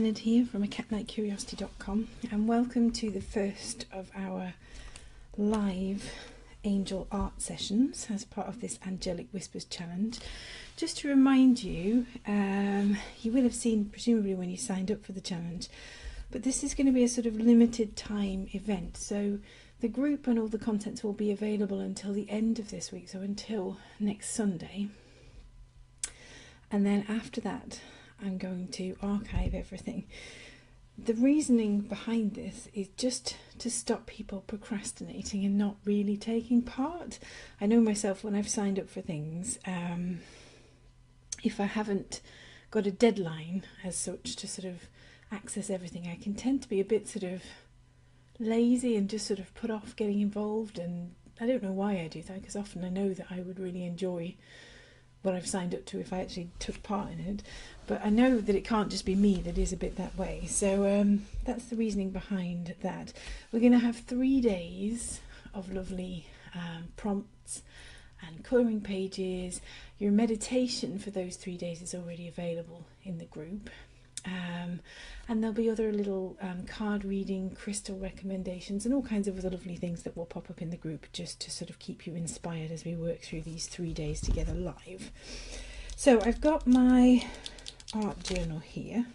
Leonard here from acatnightcuriosity.com, and welcome to the first of our live angel art sessions as part of this Angelic Whispers challenge. Just to remind you, you will have seen presumably when you signed up for the challenge, but this is going to be a sort of limited time event, so the group and all the contents will be available until the end of this week, so until next Sunday, and then after that I'm going to archive everything. The reasoning behind this is just to stop people procrastinating and not really taking part. I know myself, when I've signed up for things, if I haven't got a deadline as such to sort of access everything, I can tend to be a bit sort of lazy and just sort of put off getting involved, and I don't know why I do that, because often I know that I would really enjoy what I've signed up to if I actually took part in it, but I know that it can't just be me that is a bit that way. So that's the reasoning behind that. We're going to have 3 days of lovely prompts and colouring pages. Your meditation for those 3 days is already available in the group, and there'll be other little card reading, crystal recommendations, and all kinds of other lovely things that will pop up in the group just to sort of keep you inspired as we work through these 3 days together live. So I've got my art journal here,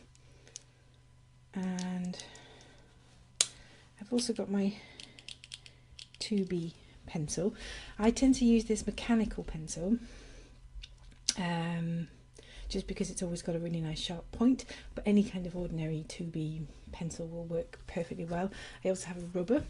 and I've also got my 2B pencil. I tend to use this mechanical pencil just because it's always got a really nice sharp point, but any kind of ordinary 2B pencil will work perfectly well. I also have a rubber.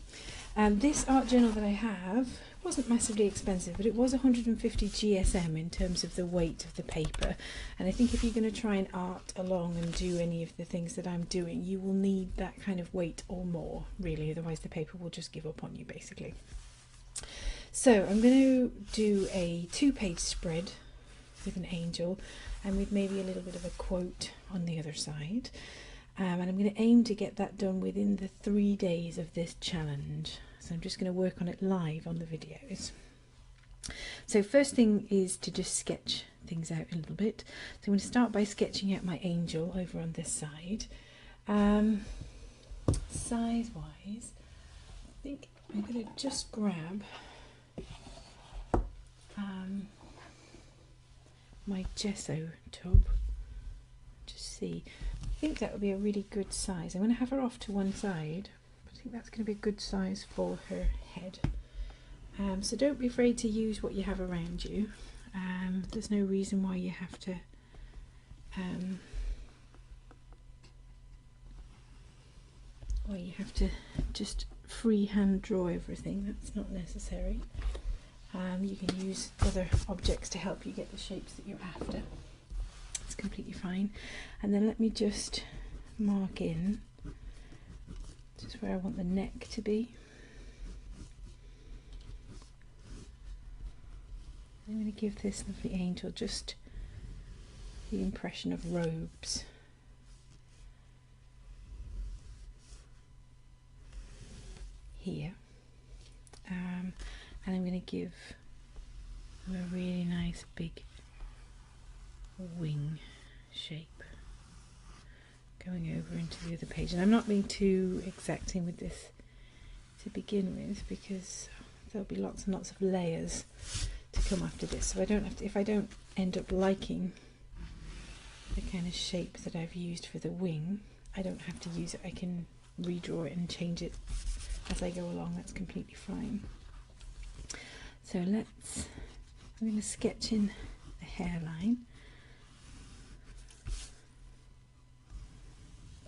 This art journal that I have wasn't massively expensive, but it was 150 GSM in terms of the weight of the paper, and I think if you're going to try and art along and do any of the things that I'm doing, you will need that kind of weight or more, really, otherwise the paper will just give up on you basically. So I'm going to do a 2-page spread with an angel and with maybe a little bit of a quote on the other side, and I'm going to aim to get that done within the 3 days of this challenge. So I'm just going to work on it live on the videos. So first thing is to just sketch things out a little bit. So I'm going to start by sketching out my angel over on this side. Size wise, I think I'm going to just grab my gesso tub, just see. I think that would be a really good size. I'm going to have her off to one side, but I think that's going to be a good size for her head. So don't be afraid to use what you have around you. There's no reason why you have to just freehand draw everything. That's not necessary. You can use other objects to help you get the shapes that you're after. It's completely fine. And then let me just mark in just where I want the neck to be. I'm going to give this lovely angel just the impression of robes. Here. And I'm going to give a really nice big wing shape going over into the other page. And I'm not being too exacting with this to begin with, because there'll be lots and lots of layers to come after this. So I don't have to, if I don't end up liking the kind of shape that I've used for the wing, I don't have to use it. I can redraw it and change it as I go along. That's completely fine. So I'm going to sketch in the hairline,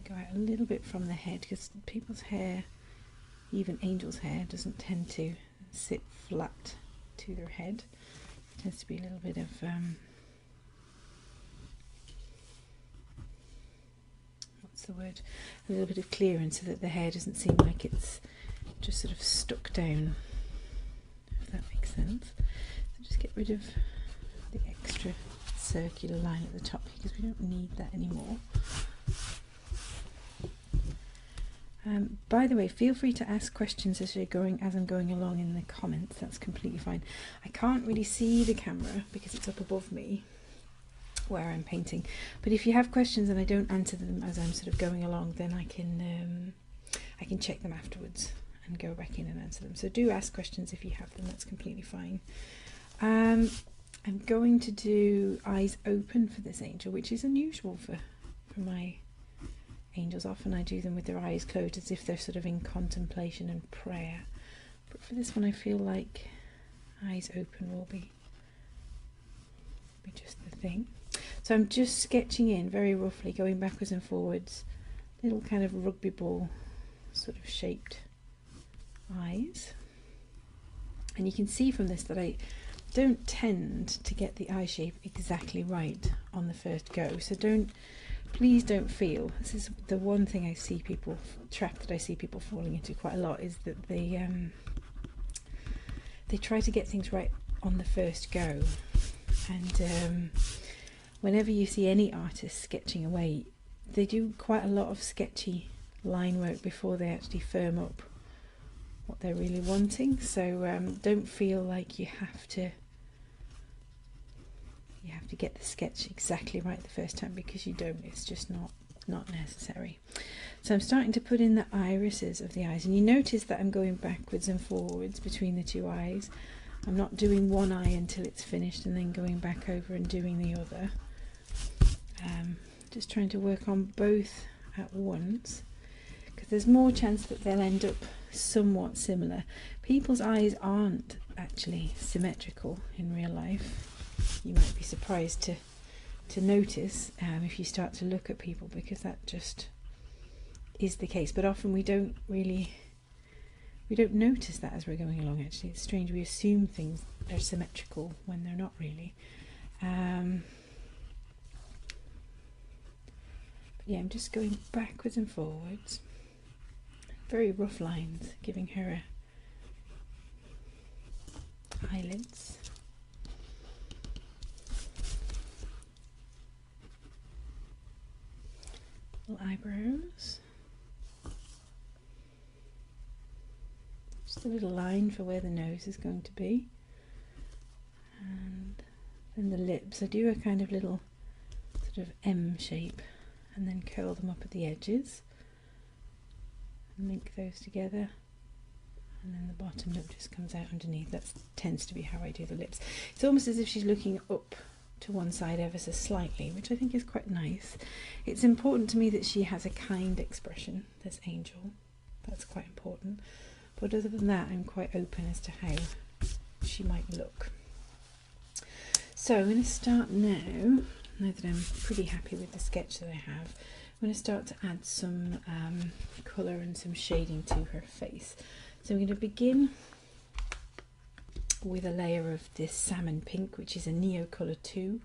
go out a little bit from the head, because people's hair, even angels' hair, doesn't tend to sit flat to their head. It tends to be a little bit of what's the word? A little bit of clearance, so that the hair doesn't seem like it's just sort of stuck down, if that makes sense. So just get rid of the extra circular line at the top, because we don't need that anymore. By the way, feel free to ask questions as I'm going along in the comments. That's completely fine. I can't really see the camera because it's up above me, where I'm painting. But if you have questions and I don't answer them as I'm sort of going along, then I can check them afterwards and go back in and answer them. So do ask questions if you have them, that's completely fine. I'm going to do eyes open for this angel, which is unusual for my angels. Often I do them with their eyes closed as if they're sort of in contemplation and prayer. But for this one I feel like eyes open will be just the thing. So I'm just sketching in very roughly, going backwards and forwards, little kind of rugby ball sort of shaped eyes. And you can see from this that I don't tend to get the eye shape exactly right on the first go. So please don't feel, this is the one thing I see people, trap that I see people falling into quite a lot, is that they try to get things right on the first go. And whenever you see any artist sketching away, they do quite a lot of sketchy line work before they actually firm up what they're really wanting. So don't feel like you have to get the sketch exactly right the first time, because you don't. It's just not necessary. So I'm starting to put in the irises of the eyes, and you notice that I'm going backwards and forwards between the two eyes. I'm not doing one eye until it's finished and then going back over and doing the other. Just trying to work on both at once, because there's more chance that they'll end up somewhat similar. People's eyes aren't actually symmetrical in real life. You might be surprised to notice if you start to look at people, because that just is the case. But often we don't notice that as we're going along. Actually, it's strange, we assume things are symmetrical when they're not really. But yeah, I'm just going backwards and forwards, very rough lines, giving her eyelids. Little eyebrows. Just a little line for where the nose is going to be. And then the lips. I do a kind of little sort of M shape and then curl them up at the edges and link those together. And then the bottom lip just comes out underneath. That tends to be how I do the lips. It's almost as if she's looking up to one side ever so slightly, which I think is quite nice. It's important to me that she has a kind expression, this angel. That's quite important. But other than that, I'm quite open as to how she might look. So I'm going to start now that I'm pretty happy with the sketch that I have. I'm going to start to add some colour and some shading to her face. So I'm going to begin with a layer of this salmon pink, which is a Neocolor 2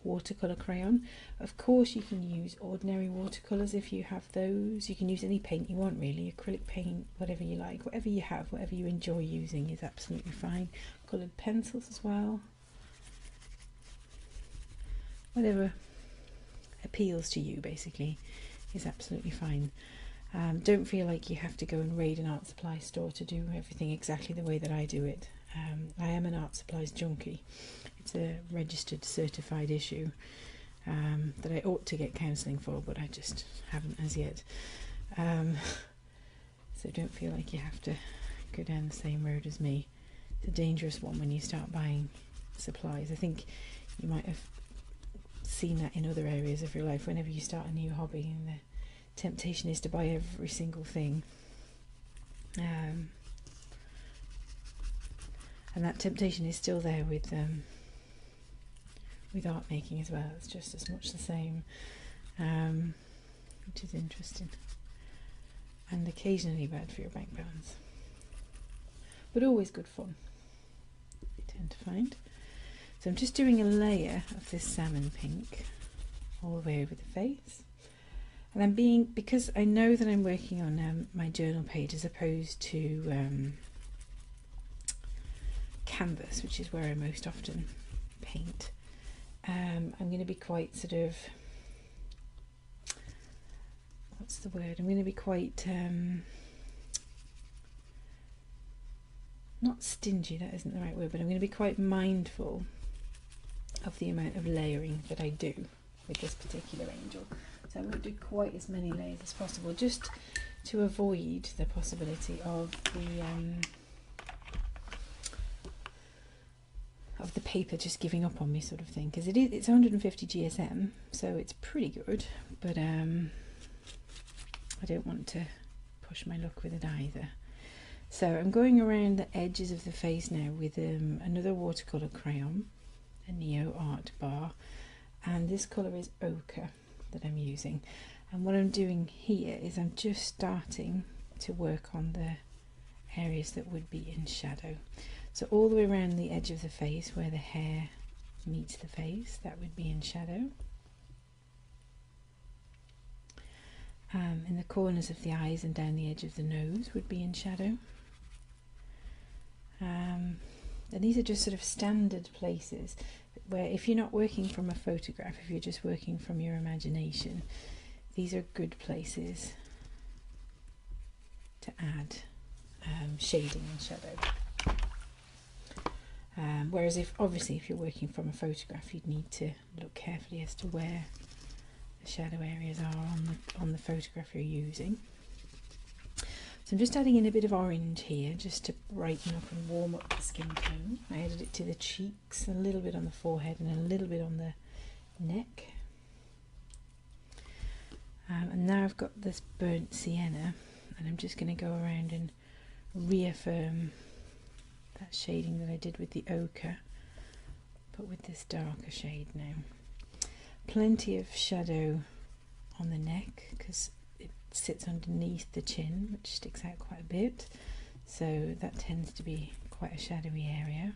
watercolour crayon. Of course you can use ordinary watercolours if you have those. You can use any paint you want really, acrylic paint, whatever you like, whatever you have, whatever you enjoy using is absolutely fine. Coloured pencils as well. Whatever appeals to you basically is absolutely fine. Don't feel like you have to go and raid an art supply store to do everything exactly the way that I do it. I am an art supplies junkie. It's a registered, certified issue that I ought to get counselling for, but I just haven't as yet. So don't feel like you have to go down the same road as me. It's a dangerous one when you start buying supplies. I think you might have seen that in other areas of your life. Whenever you start a new hobby and the temptation is to buy every single thing, and that temptation is still there with art making as well. It's just as much the same, which is interesting and occasionally bad for your bank balance, but always good fun, you tend to find. So I'm just doing a layer of this salmon pink all the way over the face. And I'm because I know that I'm working on my journal page as opposed to canvas, which is where I most often paint. I'm going to be quite sort of, what's the word? I'm going to be quite, not stingy, that isn't the right word, but I'm going to be quite mindful of the amount of layering that I do with this particular angel. So I won't do quite as many layers as possible, just to avoid the possibility of the paper just giving up on me, sort of thing, because it's 150 GSM, so it's pretty good, but I don't want to push my luck with it either. So I'm going around the edges of the face now with another watercolour crayon, a Neo Art Bar, and this colour is ochre that I'm using. And what I'm doing here is I'm just starting to work on the areas that would be in shadow. So all the way around the edge of the face where the hair meets the face, that would be in shadow. In the corners of the eyes and down the edge of the nose would be in shadow. And these are just sort of standard places where, if you're not working from a photograph, if you're just working from your imagination, these are good places to add shading and shadow. Whereas obviously if you're working from a photograph, you'd need to look carefully as to where the shadow areas are on the photograph you're using. So I'm just adding in a bit of orange here just to brighten up and warm up the skin tone. I added it to the cheeks, a little bit on the forehead and a little bit on the neck. And now I've got this burnt sienna, and I'm just going to go around and reaffirm that shading that I did with the ochre, but with this darker shade now. Plenty of shadow on the neck because it sits underneath the chin, which sticks out quite a bit, so that tends to be quite a shadowy area.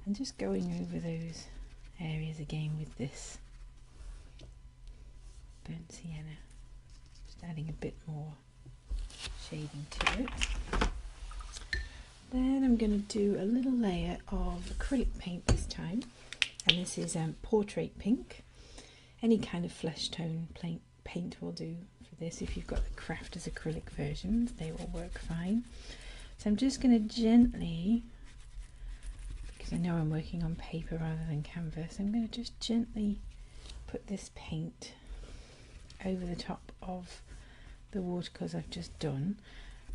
And just going over those areas again with this burnt sienna, just adding a bit more shading to it. Then I'm going to do a little layer of acrylic paint this time, and this is portrait pink. Any kind of flesh tone paint will do for this. If you've got the Crafters acrylic versions, they will work fine. So I'm just going to gently, because I know I'm working on paper rather than canvas, I'm going to just gently put this paint over the top of the watercolours I've just done.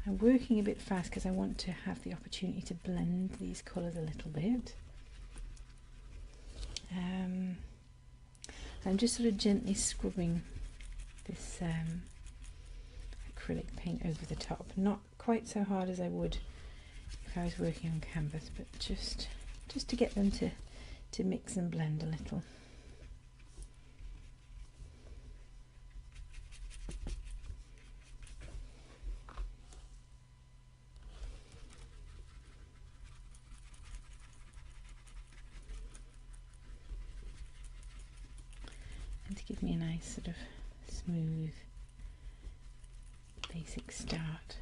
I'm working a bit fast because I want to have the opportunity to blend these colours a little bit. I'm just sort of gently scrubbing this acrylic paint over the top, not quite so hard as I would if I was working on canvas, but just to get them to mix and blend a little. And to give me a nice sort of smooth basic start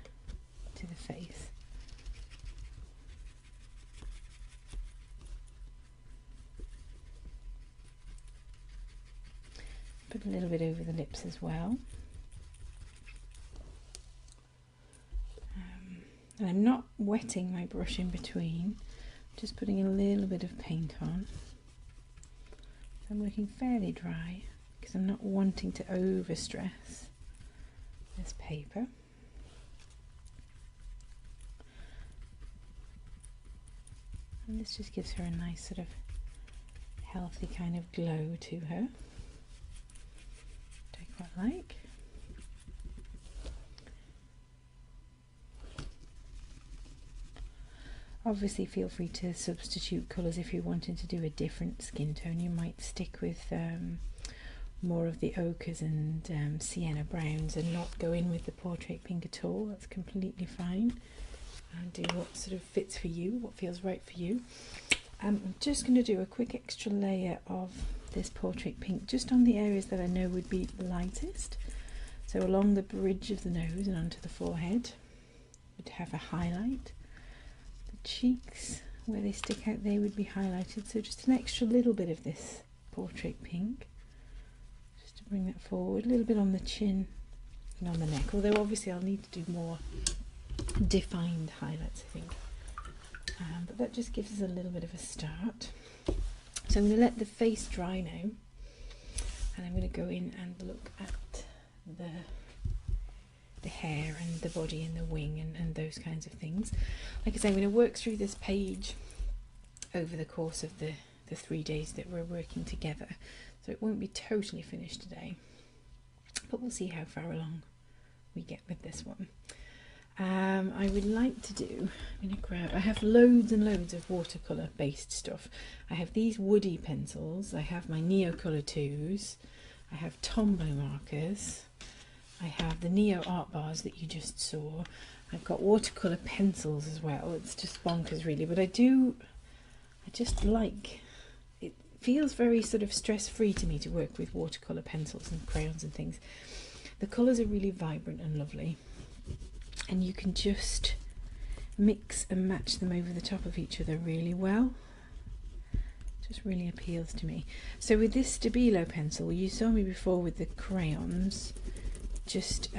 to the face. Put a little bit over the lips as well. And I'm not wetting my brush in between, just putting a little bit of paint on. So I'm working fairly dry because I'm not wanting to overstress this paper. And this just gives her a nice sort of healthy kind of glow to her, which I quite like. Obviously feel free to substitute colours if you're wanting to do a different skin tone. You might stick with more of the ochres and sienna browns and not go in with the portrait pink at all. That's completely fine. And do what sort of fits for you, what feels right for you. I'm just going to do a quick extra layer of this portrait pink just on the areas that I know would be lightest. So along the bridge of the nose and onto the forehead would have a highlight. Cheeks where they stick out, they would be highlighted, so just an extra little bit of this portrait pink just to bring that forward, a little bit on the chin and on the neck, although obviously I'll need to do more defined highlights, I think. But that just gives us a little bit of a start. So I'm going to let the face dry now, and I'm going to go in and look at the hair and the body and the wing and those kinds of things. Like I say, I'm going to work through this page over the course of the 3 days that we're working together, so it won't be totally finished today, but we'll see how far along we get with this one. I would like to do, I have loads and loads of watercolour based stuff. I have these woody pencils, I have my Neocolor 2s, I have Tombow markers, I have the Neo art bars that you just saw. I've got watercolour pencils as well. It's just bonkers really, but I just like, it feels very sort of stress-free to me to work with watercolour pencils and crayons and things. The colours are really vibrant and lovely, and you can just mix and match them over the top of each other really well. It just really appeals to me. So with this Stabilo pencil, you saw me before with the crayons, just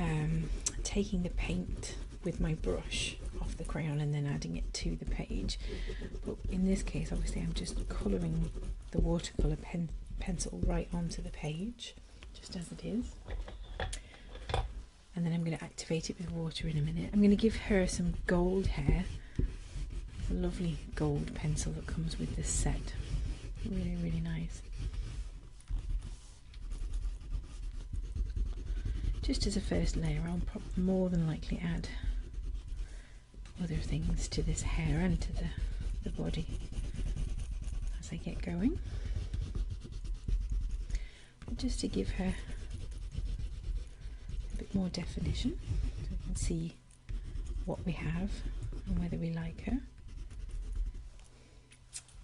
taking the paint with my brush off the crayon and then adding it to the page. But in this case, obviously, I'm just colouring the watercolour pencil right onto the page, just as it is. And then I'm going to activate it with water in a minute. I'm going to give her some gold hair, a lovely gold pencil that comes with this set. Really, really nice. Just as a first layer, I'll more than likely add other things to this hair and to the body as I get going. But just to give her a bit more definition, so we can see what we have and whether we like her.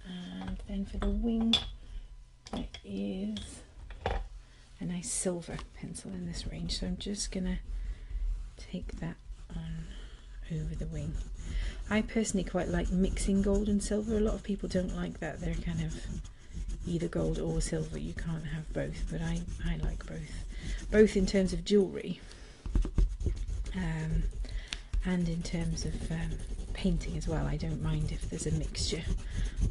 And then for the wing, there is a nice silver pencil in this range, so I'm just gonna take that on over the wing. I personally quite like mixing gold and silver. A lot of people don't like that. They're kind of either gold or silver. You can't have both, but I like both in terms of jewellery and in terms of painting as well. I don't mind if there's a mixture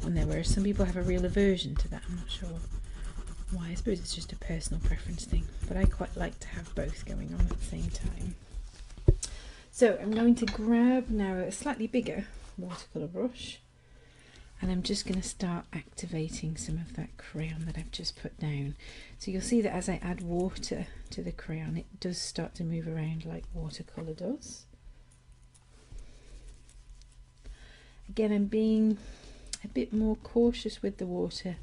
on there, whereas some people have a real aversion to that. I'm not sure why. I suppose it's just a personal preference thing, but I quite like to have both going on at the same time. So I'm going to grab now a slightly bigger watercolour brush, and I'm just going to start activating some of that crayon that I've just put down. So you'll see that as I add water to the crayon, it does start to move around like watercolour does. Again, I'm being a bit more cautious with the water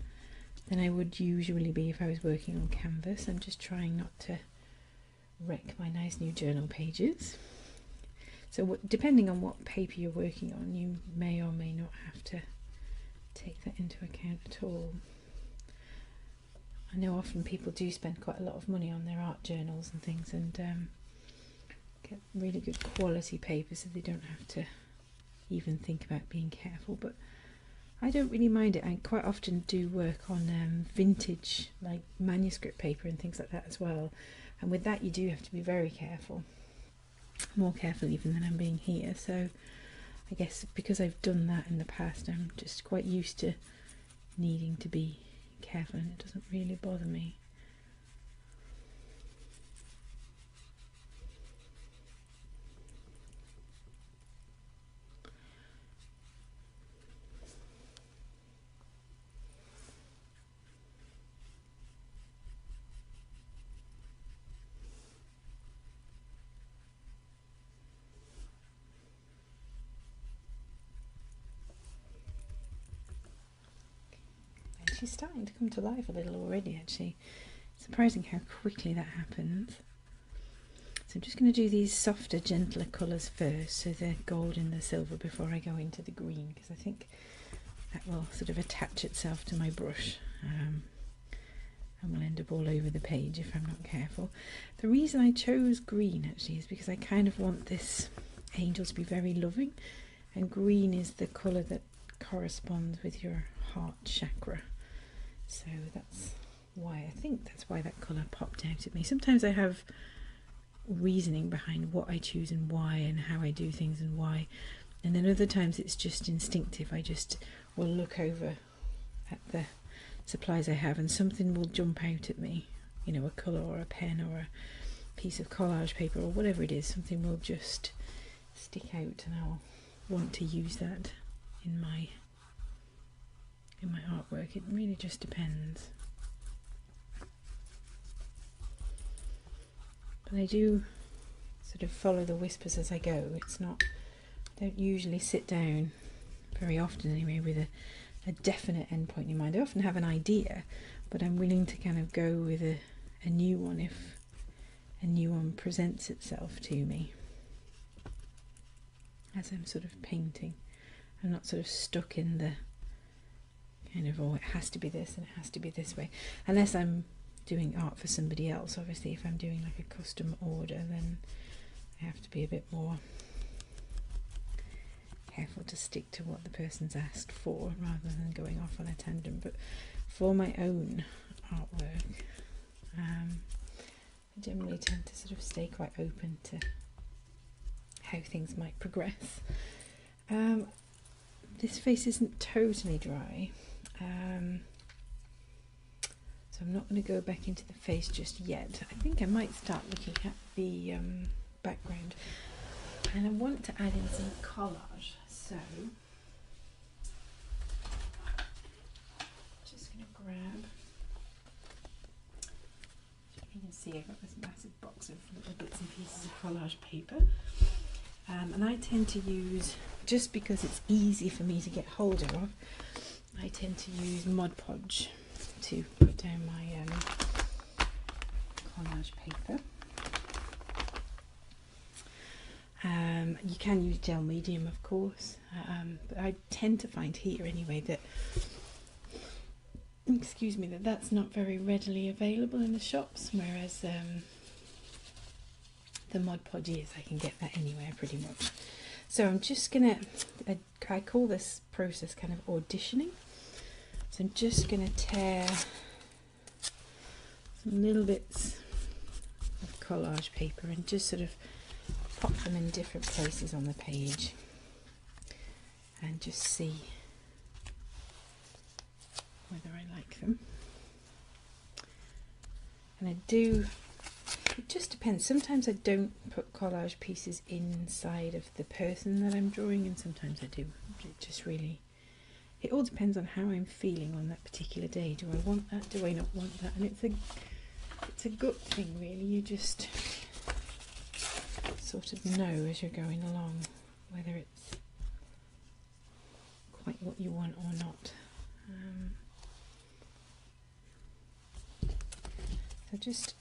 than I would usually be if I was working on canvas. I'm just trying not to wreck my nice new journal pages. So depending on what paper you're working on, you may or may not have to take that into account at all. I know often people do spend quite a lot of money on their art journals and things, and get really good quality paper so they don't have to even think about being careful. But I don't really mind it. I quite often do work on vintage, like manuscript paper and things like that as well, and with that you do have to be very careful, more careful even than I'm being here. So I guess because I've done that in the past, I'm just quite used to needing to be careful, and it doesn't really bother me. She's starting to come to life a little already, actually. Surprising how quickly that happens. So I'm just going to do these softer, gentler colours first, so the gold and the silver, before I go into the green, because I think that will sort of attach itself to my brush and will end up all over the page if I'm not careful. The reason I chose green actually is because I kind of want this angel to be very loving, and green is the colour that corresponds with your heart chakra. So that's why, I think that's why that colour popped out at me. Sometimes I have reasoning behind what I choose and why, and how I do things and why And then other times it's just instinctive. I just will look over at the supplies I have and something will jump out at me, you know, a colour or a pen or a piece of collage paper or whatever it is. Something will just stick out and I'll want to use that in my artwork. It really just depends. But I do sort of follow the whispers as I go. It's not, I don't usually sit down very often anyway with a definite endpoint in mind. I often have an idea, but I'm willing to kind of go with a new one if a new one presents itself to me as I'm sort of painting. I'm not sort of stuck in the kind of, oh, it has to be this and it has to be this way, unless I'm doing art for somebody else. Obviously if I'm doing like a custom order, then I have to be a bit more careful to stick to what the person's asked for rather than going off on a tangent. But for my own artwork, I generally tend to sort of stay quite open to how things might progress. This face isn't totally dry, so I'm not going to go back into the face just yet. I think I might start looking at the background, and I want to add in some collage, so just going to grab, you can see I've got this massive box of little bits and pieces of collage paper, and I tend to use, just because it's easy for me to get hold of, I tend to use Mod Podge to put down my collage paper. You can use gel medium, of course, but I tend to find here anyway that, excuse me, that's not very readily available in the shops, whereas the Mod Podge is. I can get that anywhere pretty much. So I'm just gonna, I call this process kind of auditioning. So I'm just gonna tear some little bits of collage paper and just sort of pop them in different places on the page and just see whether I like them. And I do, it just depends. Sometimes I don't put collage pieces inside of the person that I'm drawing, and sometimes I do. It just really, it all depends on how I'm feeling on that particular day. Do I want that? Do I not want that? And it's a gut thing, really. You just sort of know as you're going along whether it's quite what you want or not. So just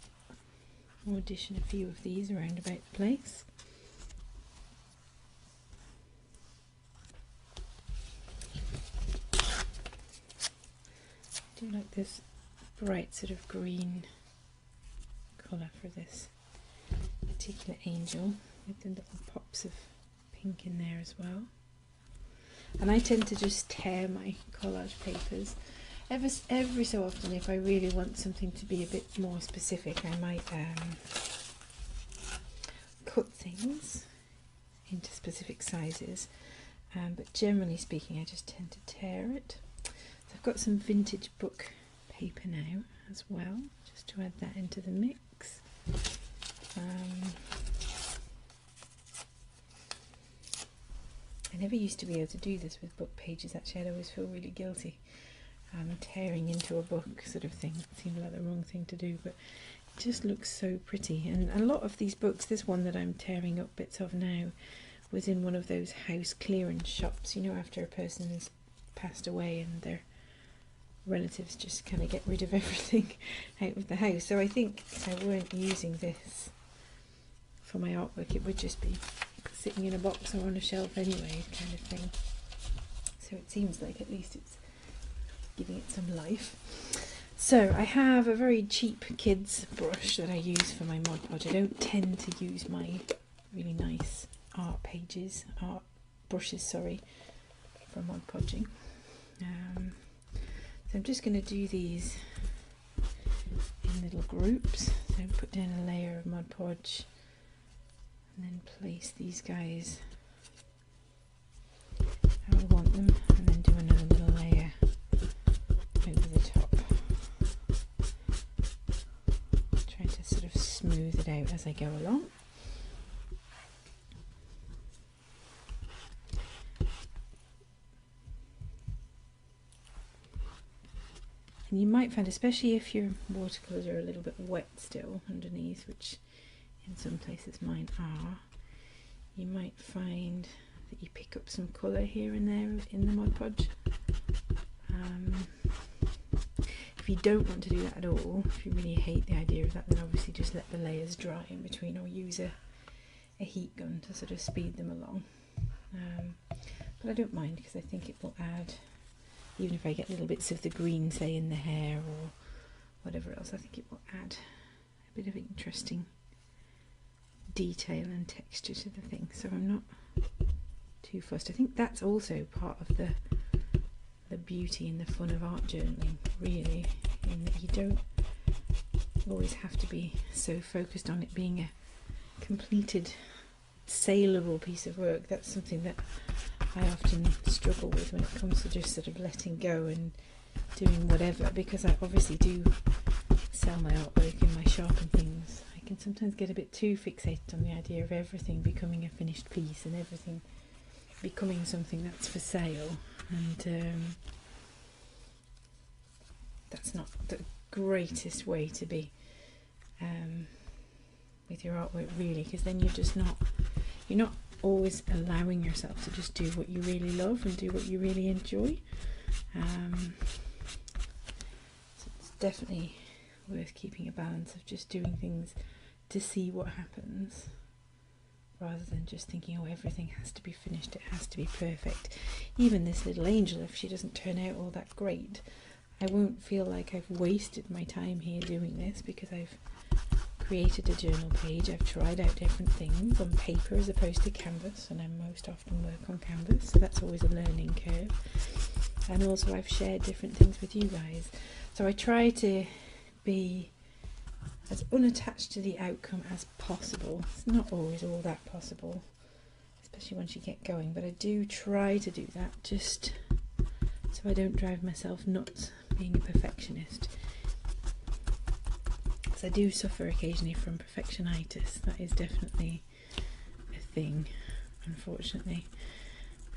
audition a few of these around about the place. I do like this bright sort of green colour for this particular angel, with the little pops of pink in there as well. And I tend to just tear my collage papers every so often. If I really want something to be a bit more specific, I might cut things into specific sizes, but generally speaking I just tend to tear it. So I've got some vintage book paper now as well, just to add that into the mix. I never used to be able to do this with book pages. Actually, I'd always feel really guilty tearing into a book sort of thing. It seemed like the wrong thing to do, but it just looks so pretty. And a lot of these books, this one that I'm tearing up bits of now, was in one of those house clearance shops, you know, after a person's passed away and their relatives just kind of get rid of everything out of the house. So I think if I weren't using this for my artwork, it would just be sitting in a box or on a shelf anyway, kind of thing. So it seems like at least it's giving it some life. So I have a very cheap kids brush that I use for my Mod Podge. I don't tend to use my really nice art brushes, sorry, for Mod Podging. So I'm just going to do these in little groups. So put down a layer of Mod Podge and then place these guys as I go along. And you might find, especially if your watercolours are a little bit wet still underneath, which in some places mine are, you might find that you pick up some colour here and there in the Mod Podge. If you don't want to do that at all, if you really hate the idea of that, then obviously just let the layers dry in between, or use a heat gun to sort of speed them along. But I don't mind, because I think it will add, even if I get little bits of the green, say in the hair or whatever else, I think it will add a bit of interesting detail and texture to the thing. So I'm not too fussed. I think that's also part of the beauty and the fun of art journaling, really, in that you don't always have to be so focused on it being a completed, saleable piece of work. That's something that I often struggle with when it comes to just sort of letting go and doing whatever, because I obviously do sell my artwork in my shop and things. I can sometimes get a bit too fixated on the idea of everything becoming a finished piece and everything becoming something that's for sale, and that's not the greatest way to be with your artwork, really, because then you're not always allowing yourself to just do what you really love and do what you really enjoy. So it's definitely worth keeping a balance of just doing things to see what happens, rather than just thinking, oh, everything has to be finished, it has to be perfect. Even this little angel, if she doesn't turn out all that great, I won't feel like I've wasted my time here doing this, because I've created a journal page, I've tried out different things on paper as opposed to canvas, and I most often work on canvas, so that's always a learning curve. And also I've shared different things with you guys, so I try to be as unattached to the outcome as possible. It's not always all that possible, especially once you get going, but I do try to do that, just so I don't drive myself nuts being a perfectionist. I do suffer occasionally from perfectionitis. That is definitely a thing, unfortunately,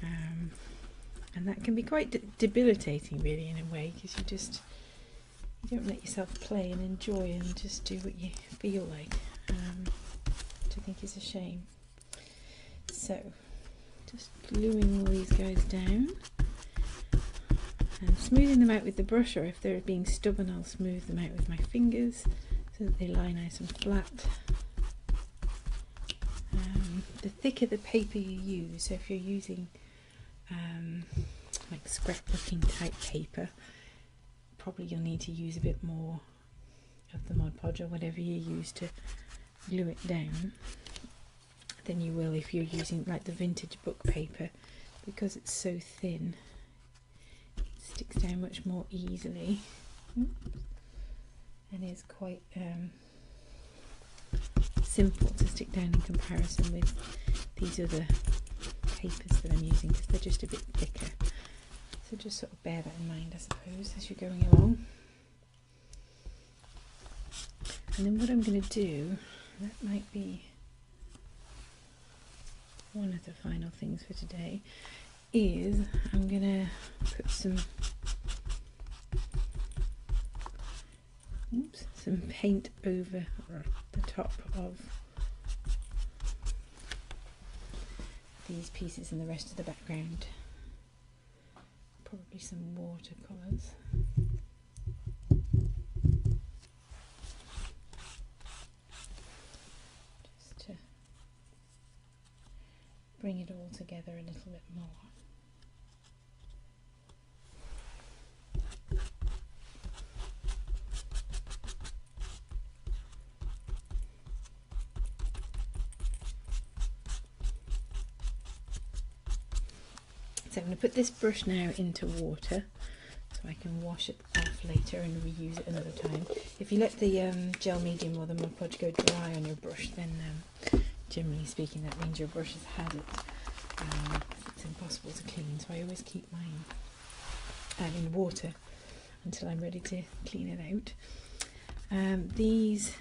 and that can be quite debilitating, really, in a way, because you don't let yourself play and enjoy and just do what you feel like, which I think is a shame. So just gluing all these guys down and smoothing them out with the brush, or if they're being stubborn, I'll smooth them out with my fingers, so that they lie nice and flat. The thicker the paper you use, so if you're using like scrapbooking type paper, probably you'll need to use a bit more of the Mod Podge or whatever you use to glue it down than you will if you're using like the vintage book paper, because it's so thin, it sticks down much more easily. And is quite simple to stick down in comparison with these other papers that I'm using, because they're just a bit thicker. So just sort of bear that in mind, I suppose, as you're going along. And then what I'm going to do, that might be one of the final things for today, is I'm going to put some paint over the top of these pieces and the rest of the background. Probably some watercolours. Just to bring it all together a little bit more. So I'm going to put this brush now into water so I can wash it off later and reuse it another time. If you let the gel medium or the Mod Podge go dry on your brush, then generally speaking that means your brush has had it. It's impossible to clean, so I always keep mine in water until I'm ready to clean it out. These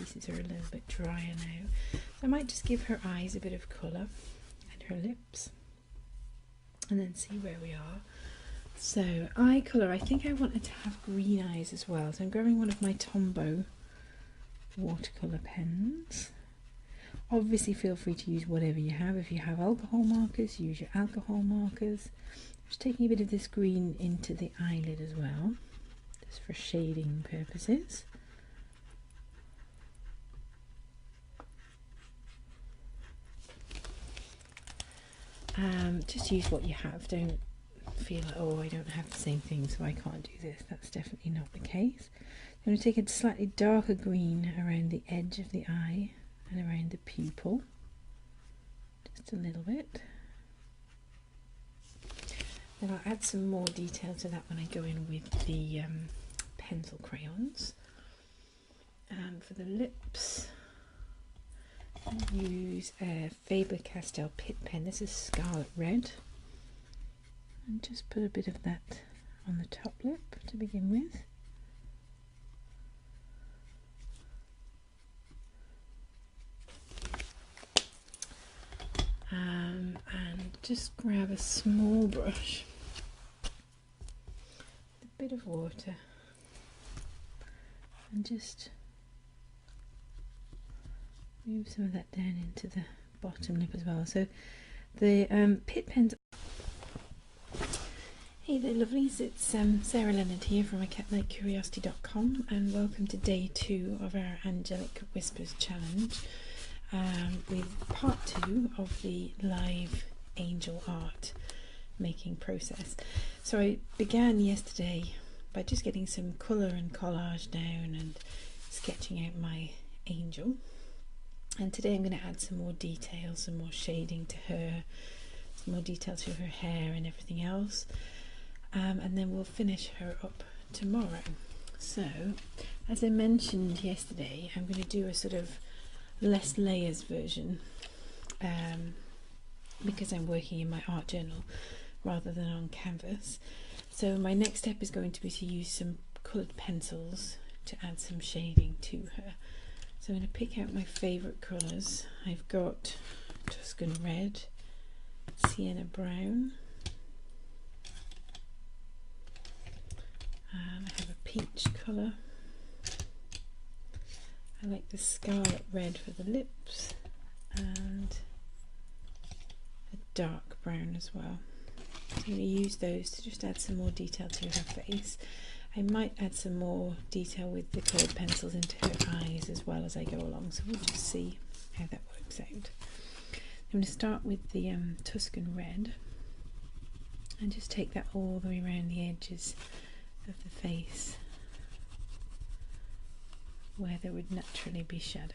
pieces are a little bit drier now. So I might just give her eyes a bit of colour and her lips, and then see where we are. So eye colour, I think I wanted to have green eyes as well. So I'm grabbing one of my Tombow watercolour pens. Obviously feel free to use whatever you have. If you have alcohol markers, use your alcohol markers. Just taking a bit of this green into the eyelid as well, just for shading purposes. Just use what you have. Don't feel like, oh, I don't have the same thing, so I can't do this. That's definitely not the case. I'm going to take a slightly darker green around the edge of the eye and around the pupil, just a little bit. Then I'll add some more detail to that when I go in with the pencil crayons. For the lips, I'll use a Faber-Castell Pitt pen. This is Scarlet Red. And just put a bit of that on the top lip to begin with. And just grab a small brush with a bit of water and just move some of that down into the bottom lip as well. So the Pitt pens. Hey there lovelies, it's Sarah Leonard here from acatnightcuriosity.com, and welcome to day 2 of our Angelic Whispers challenge, with part 2 of the live angel art making process. So I began yesterday by just getting some colour and collage down and sketching out my angel, and today I'm going to add some more detail, some more shading to her, some more detail to her hair and everything else. And then we'll finish her up tomorrow. So, as I mentioned yesterday, I'm going to do a sort of less layers version, because I'm working in my art journal rather than on canvas. So my next step is going to be to use some coloured pencils to add some shading to her. So I'm going to pick out my favourite colours. I've got Tuscan Red, Sienna Brown, I have a peach colour. I like the Scarlet Red for the lips, and a dark brown as well. So I'm going to use those to just add some more detail to her face. I might add some more detail with the coloured pencils into her eyes as well as I go along, so we'll just see how that works out. I'm going to start with the Tuscan Red and just take that all the way around the edges of the face where there would naturally be shadow.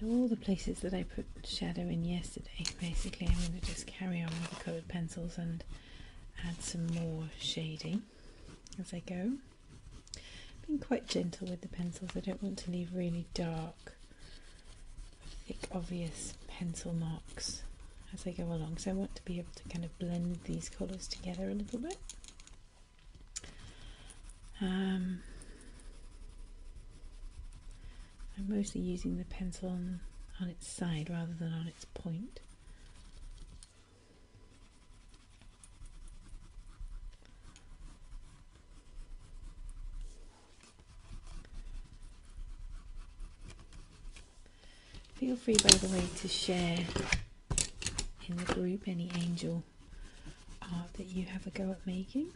So all the places that I put shadow in yesterday, basically I'm going to just carry on with the coloured pencils and add some more shading as I go. Being quite gentle with the pencils, I don't want to leave really dark, thick, obvious pencil marks as I go along, so I want to be able to kind of blend these colours together a little bit. I'm mostly using the pencil on its side rather than on its point. Feel free, by the way, to share in the group any angel art that you have a go at making.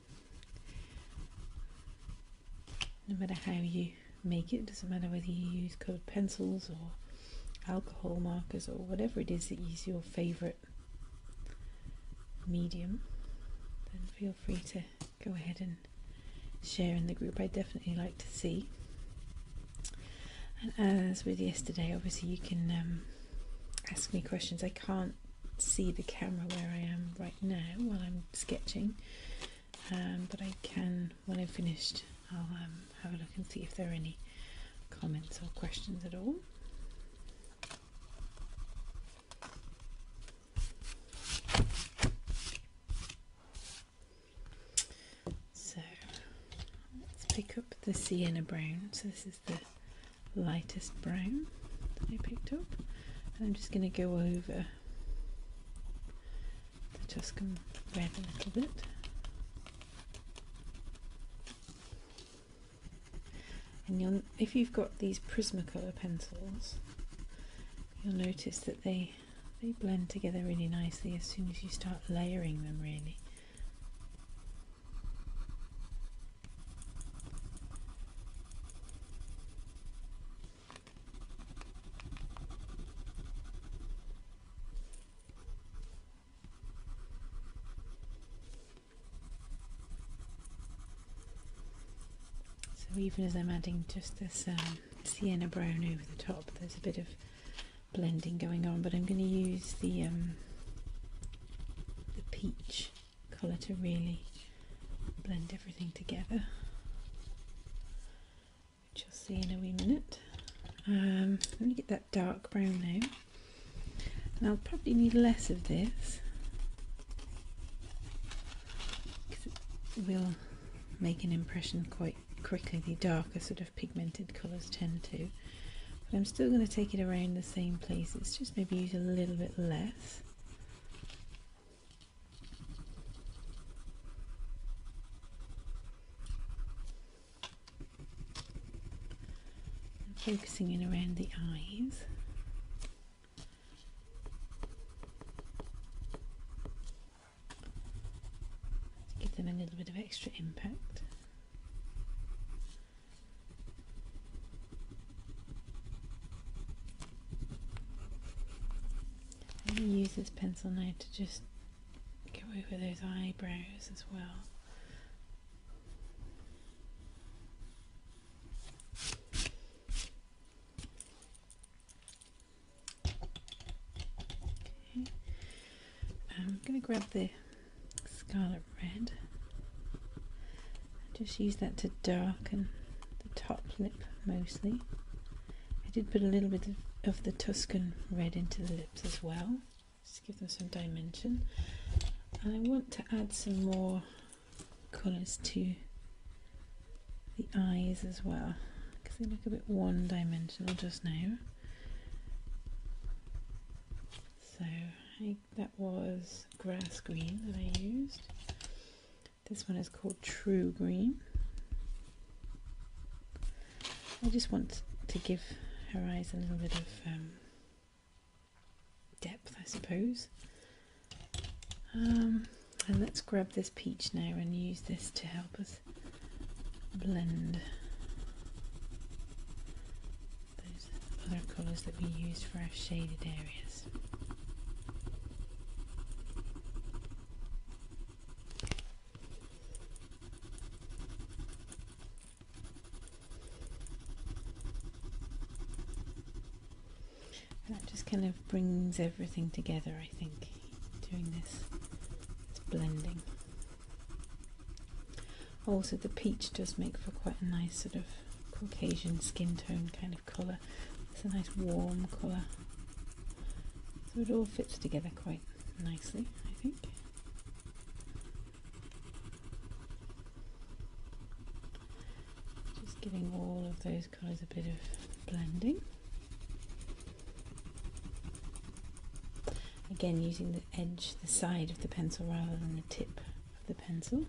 No matter how you make it, doesn't matter whether you use coloured pencils or alcohol markers or whatever it is that is your favourite medium, then feel free to go ahead and share in the group. I definitely like to see. And as with yesterday, obviously you can ask me questions. I can't see the camera where I am right now while I'm sketching, but I can, when I've finished, I'll have a look and see if there are any comments or questions at all. pick up the sienna brown. So this is the lightest brown that I picked up, and I'm just going to go over the Tuscan red a little bit. And if you've got these Prismacolor pencils, you'll notice that they blend together really nicely as soon as you start layering them, really. So even as I'm adding just this sienna brown over the top, there's a bit of blending going on, but I'm going to use the peach colour to really blend everything together, which you'll see in a wee minute. Let me get that dark brown now, and I'll probably need less of this because it will make an impression quite quickly. The darker sort of pigmented colours tend to. But I'm still going to take it around the same places, just maybe use a little bit less. And focusing in around the eyes. To give them a little bit of extra impact. I'm going to use this pencil now to just go over those eyebrows as well. Okay. I'm going to grab the Scarlet Red and just use that to darken the top lip mostly. I did put a little bit of the Tuscan Red into the lips as well, just to give them some dimension. And I want to add some more colours to the eyes as well, because they look a bit one-dimensional just now. So that was grass green that I used. This one is called True Green. I just want to give her eyes a little bit of depth, I suppose. And let's grab this peach now and use this to help us blend those other colours that we used for our shaded areas. That just kind of brings everything together, I think, doing this blending. Also, the peach does make for quite a nice sort of Caucasian skin tone kind of colour. It's a nice warm colour. So it all fits together quite nicely, I think. Just giving all of those colours a bit of blending. Again, using the edge, the side of the pencil rather than the tip of the pencil.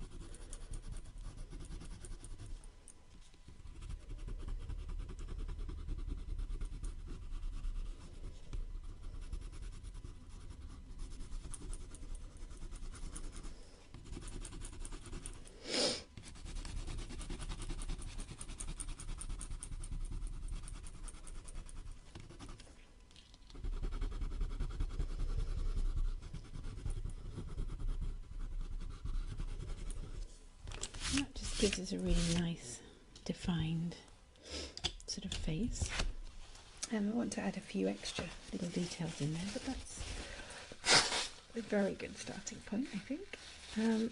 That just gives us a really nice defined sort of face. I want to add a few extra little details in there, but that's a very good starting point, I think. What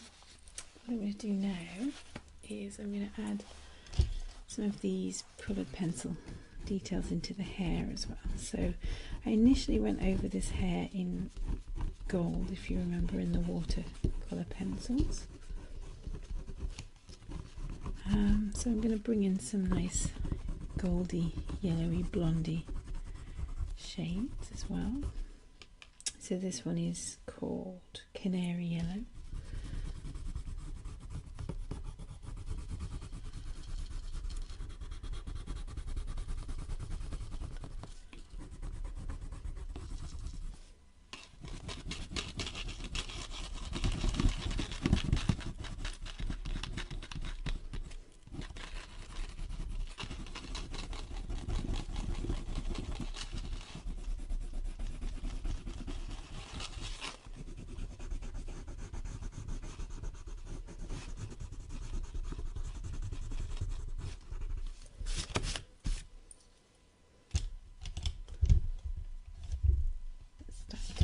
I'm going to do now is I'm going to add some of these coloured pencil details into the hair as well. So I initially went over this hair in gold, if you remember, in the watercolour pencils. So I'm going to bring in some nice goldy, yellowy, blondie shades as well. So this one is called Canary Yellow.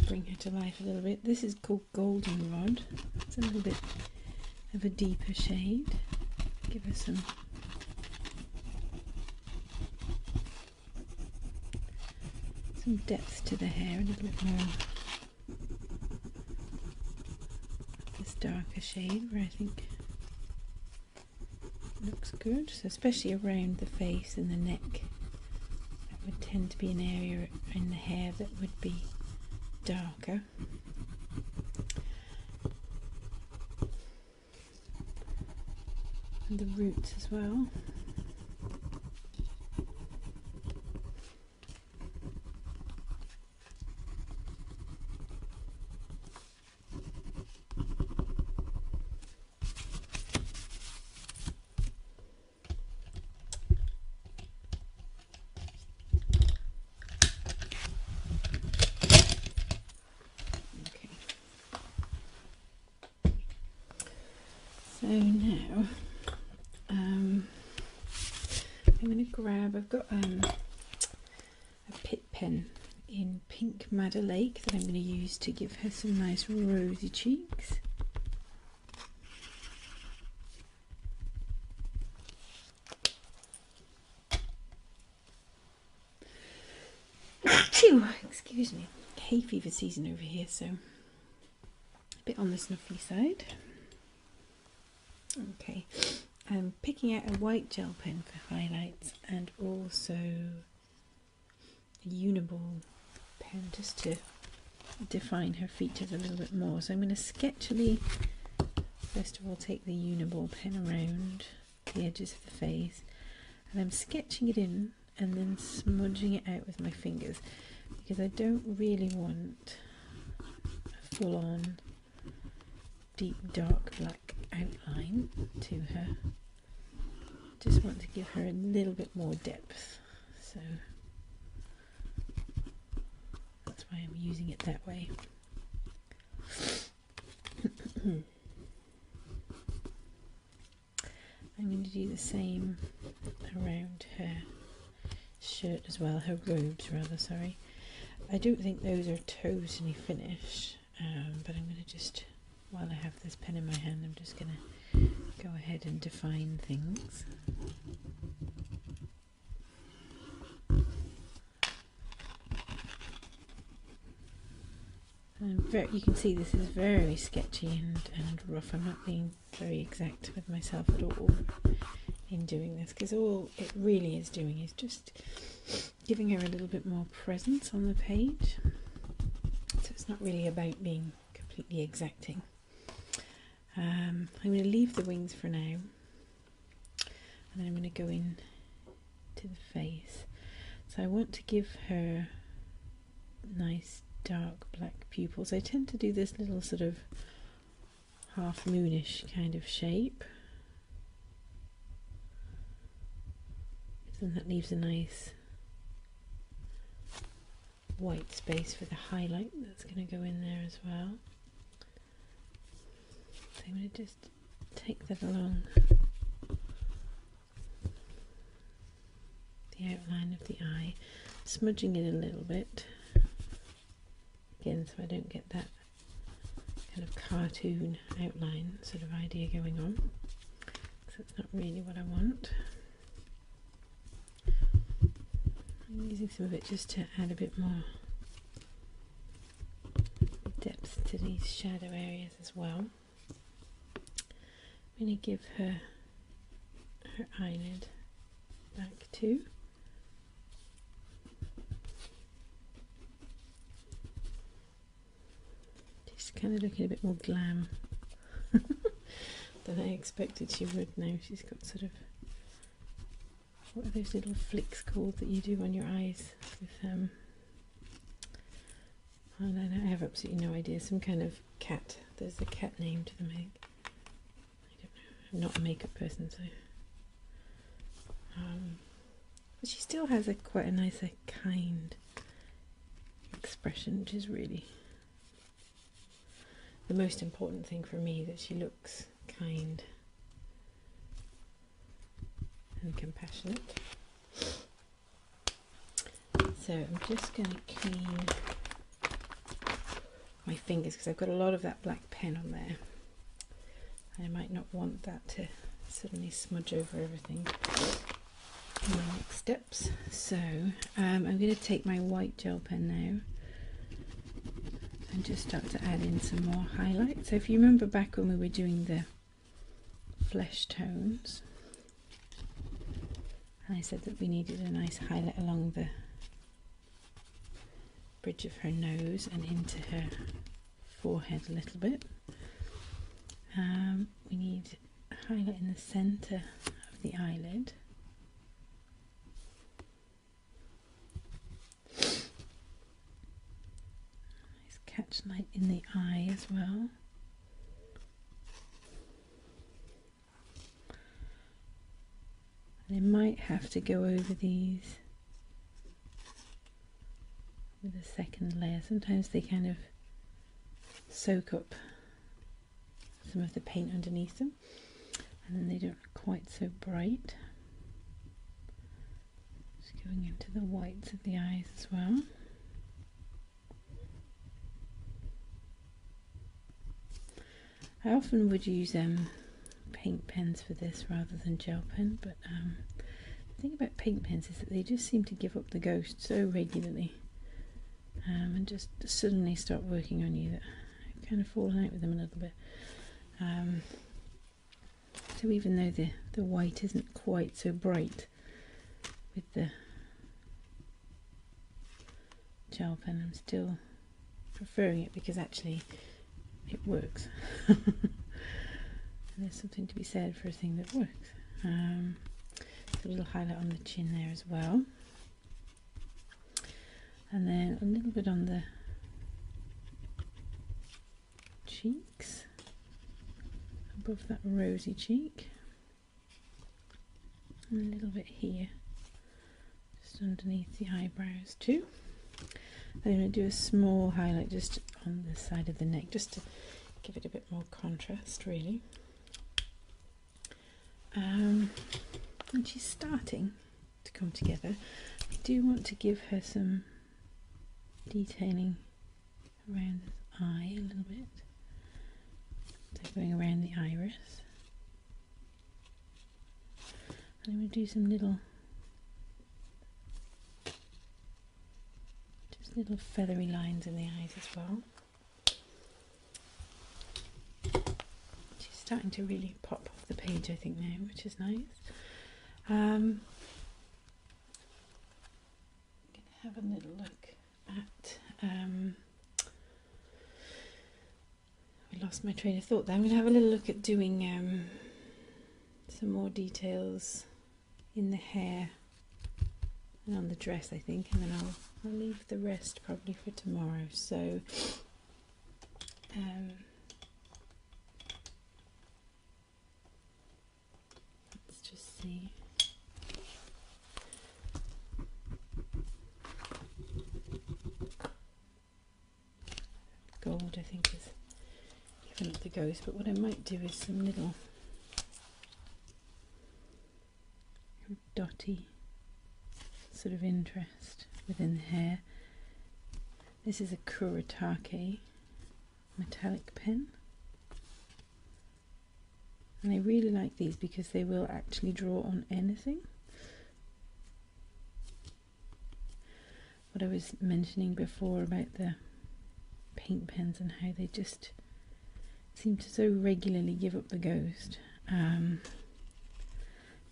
Bring her to life a little bit. This is called Goldenrod. It's a little bit of a deeper shade. Give her some depth to the hair, a little bit more this darker shade where I think it looks good. So especially around the face and the neck, that would tend to be an area in the hair that would be darker. And the roots as well. So now I'm going to grab, I've got a pit pen in Pink Madder Lake that I'm going to use to give her some nice rosy cheeks. Excuse me, hay fever season over here, so a bit on the snuffly side. Okay, I'm picking out a white gel pen for highlights and also a uniball pen just to define her features a little bit more. So I'm going to sketchily, first of all, take the uniball pen around the edges of the face, and I'm sketching it in and then smudging it out with my fingers because I don't really want a full-on deep dark black outline to her. Just want to give her a little bit more depth, so that's why I'm using it that way. I'm going to do the same around her shirt as well, her robes rather, sorry. I don't think those are totally finished, but I'm going to just, while I have this pen in my hand, I'm just going to go ahead and define things. You can see this is very sketchy and rough. I'm not being very exact with myself at all in doing this, because all it really is doing is just giving her a little bit more presence on the page. So it's not really about being completely exacting. I'm going to leave the wings for now, and then I'm going to go in to the face. So I want to give her nice dark black pupils. I tend to do this little sort of half moonish kind of shape, and that leaves a nice white space for the highlight that's going to go in there as well. So I'm going to just take that along the outline of the eye, smudging it a little bit again so I don't get that kind of cartoon outline sort of idea going on, because that's not really what I want. I'm using some of it just to add a bit more depth to these shadow areas as well. I'm going to give her her eyelid back too. She's kind of looking a bit more glam than I expected she would now. She's got sort of, what are those little flicks called that you do on your eyes with I don't know, I have absolutely no idea. Some kind of cat. There's a cat name to them. I don't know. I'm not a makeup person, so. But she still has quite a nice, kind expression, which is really the most important thing for me. That she looks kind and compassionate. So I'm just going to clean my fingers because I've got a lot of that black pen on there. I might not want that to suddenly smudge over everything in my next steps. So I'm going to take my white gel pen now and just start to add in some more highlight. So if you remember back when we were doing the flesh tones, I said that we needed a nice highlight along the bridge of her nose and into her forehead a little bit. We need a highlight in the centre of the eyelid. Nice catch light in the eye as well. And I might have to go over these with a second layer. Sometimes they kind of soak up some of the paint underneath them and then they don't look quite so bright. Just going into the whites of the eyes as well. I often would use paint pens for this rather than gel pen, but the thing about paint pens is that they just seem to give up the ghost so regularly. And just suddenly start working on you that I've kind of fallen out with them a little bit. So even though the white isn't quite so bright with the gel pen, I'm still preferring it because actually it works. And there's something to be said for a thing that works. A little highlight on the chin there as well. And then a little bit on the cheeks, above that rosy cheek, and a little bit here, just underneath the eyebrows too. I'm going to do a small highlight just on the side of the neck, just to give it a bit more contrast, really. And she's starting to come together. I do want to give her some detailing around the eye a little bit, so going around the iris, and I'm going to do some little feathery lines in the eyes as well. She's starting to really pop off the page, I think, now, which is nice. I'm going to have a little look at I lost my train of thought there. I'm going to have a little look at doing some more details in the hair and on the dress, I think, and then I'll leave the rest probably for tomorrow. So let's just see. Gold, I think, is giving up the ghost, but what I might do is some little dotty sort of interest within the hair. This is a Kuretake metallic pen, and I really like these because they will actually draw on anything. What I was mentioning before about the paint pens and how they just seem to so regularly give up the ghost.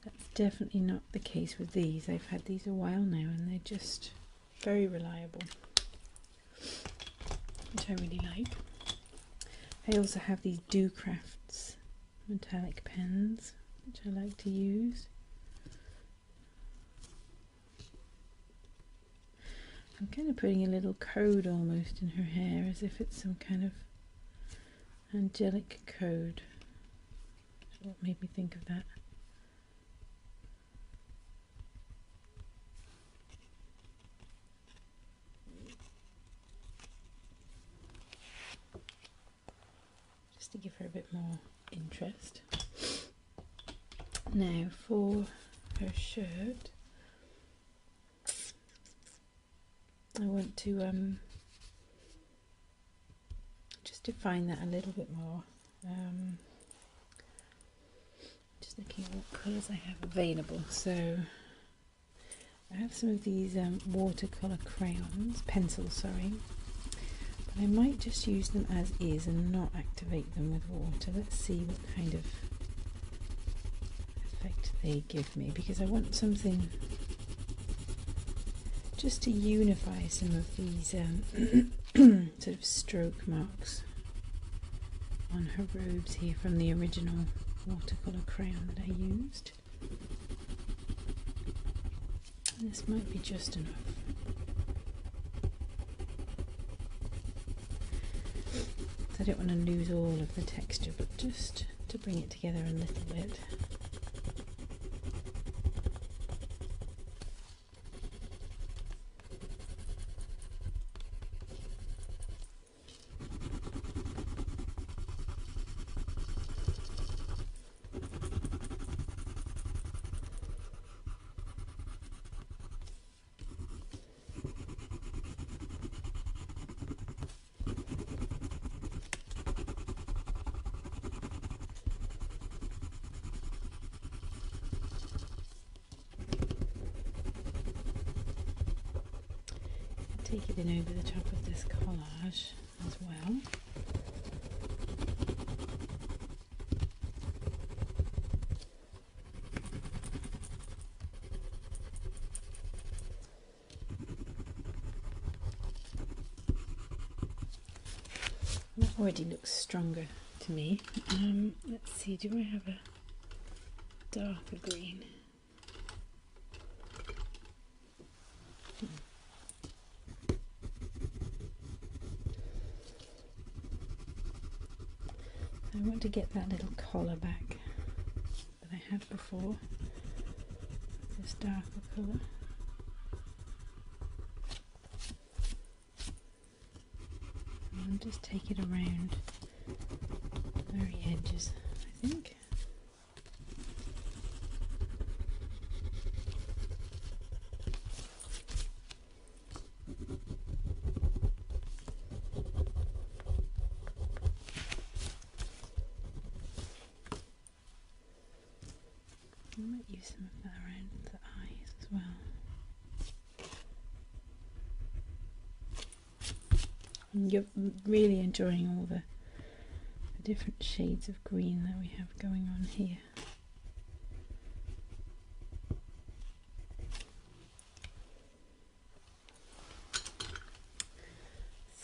That's definitely not the case with these. I've had these a while now and they're just very reliable, which I really like. I also have these Do Crafts metallic pens, which I like to use. I'm kind of putting a little code almost in her hair, as if it's some kind of angelic code. That's what made me think of that. Just to give her a bit more interest. Now for her shirt, I want to just define that a little bit more. Just looking at what colours I have available. So I have some of these watercolour crayons, pencils, sorry. But I might just use them as is and not activate them with water. Let's see what kind of effect they give me, because I want something just to unify some of these sort of stroke marks on her robes here from the original watercolour crayon that I used. And this might be just enough. I don't want to lose all of the texture, but just to bring it together a little bit. Take it in over the top of this collage as well. That already looks stronger to me. Let's see, do I have a darker green? I want to get that little collar back that I had before, this darker colour. And I'll just take it around the very edges, I think. I might use some of that around the eyes as well. And you're really enjoying all the different shades of green that we have going on here.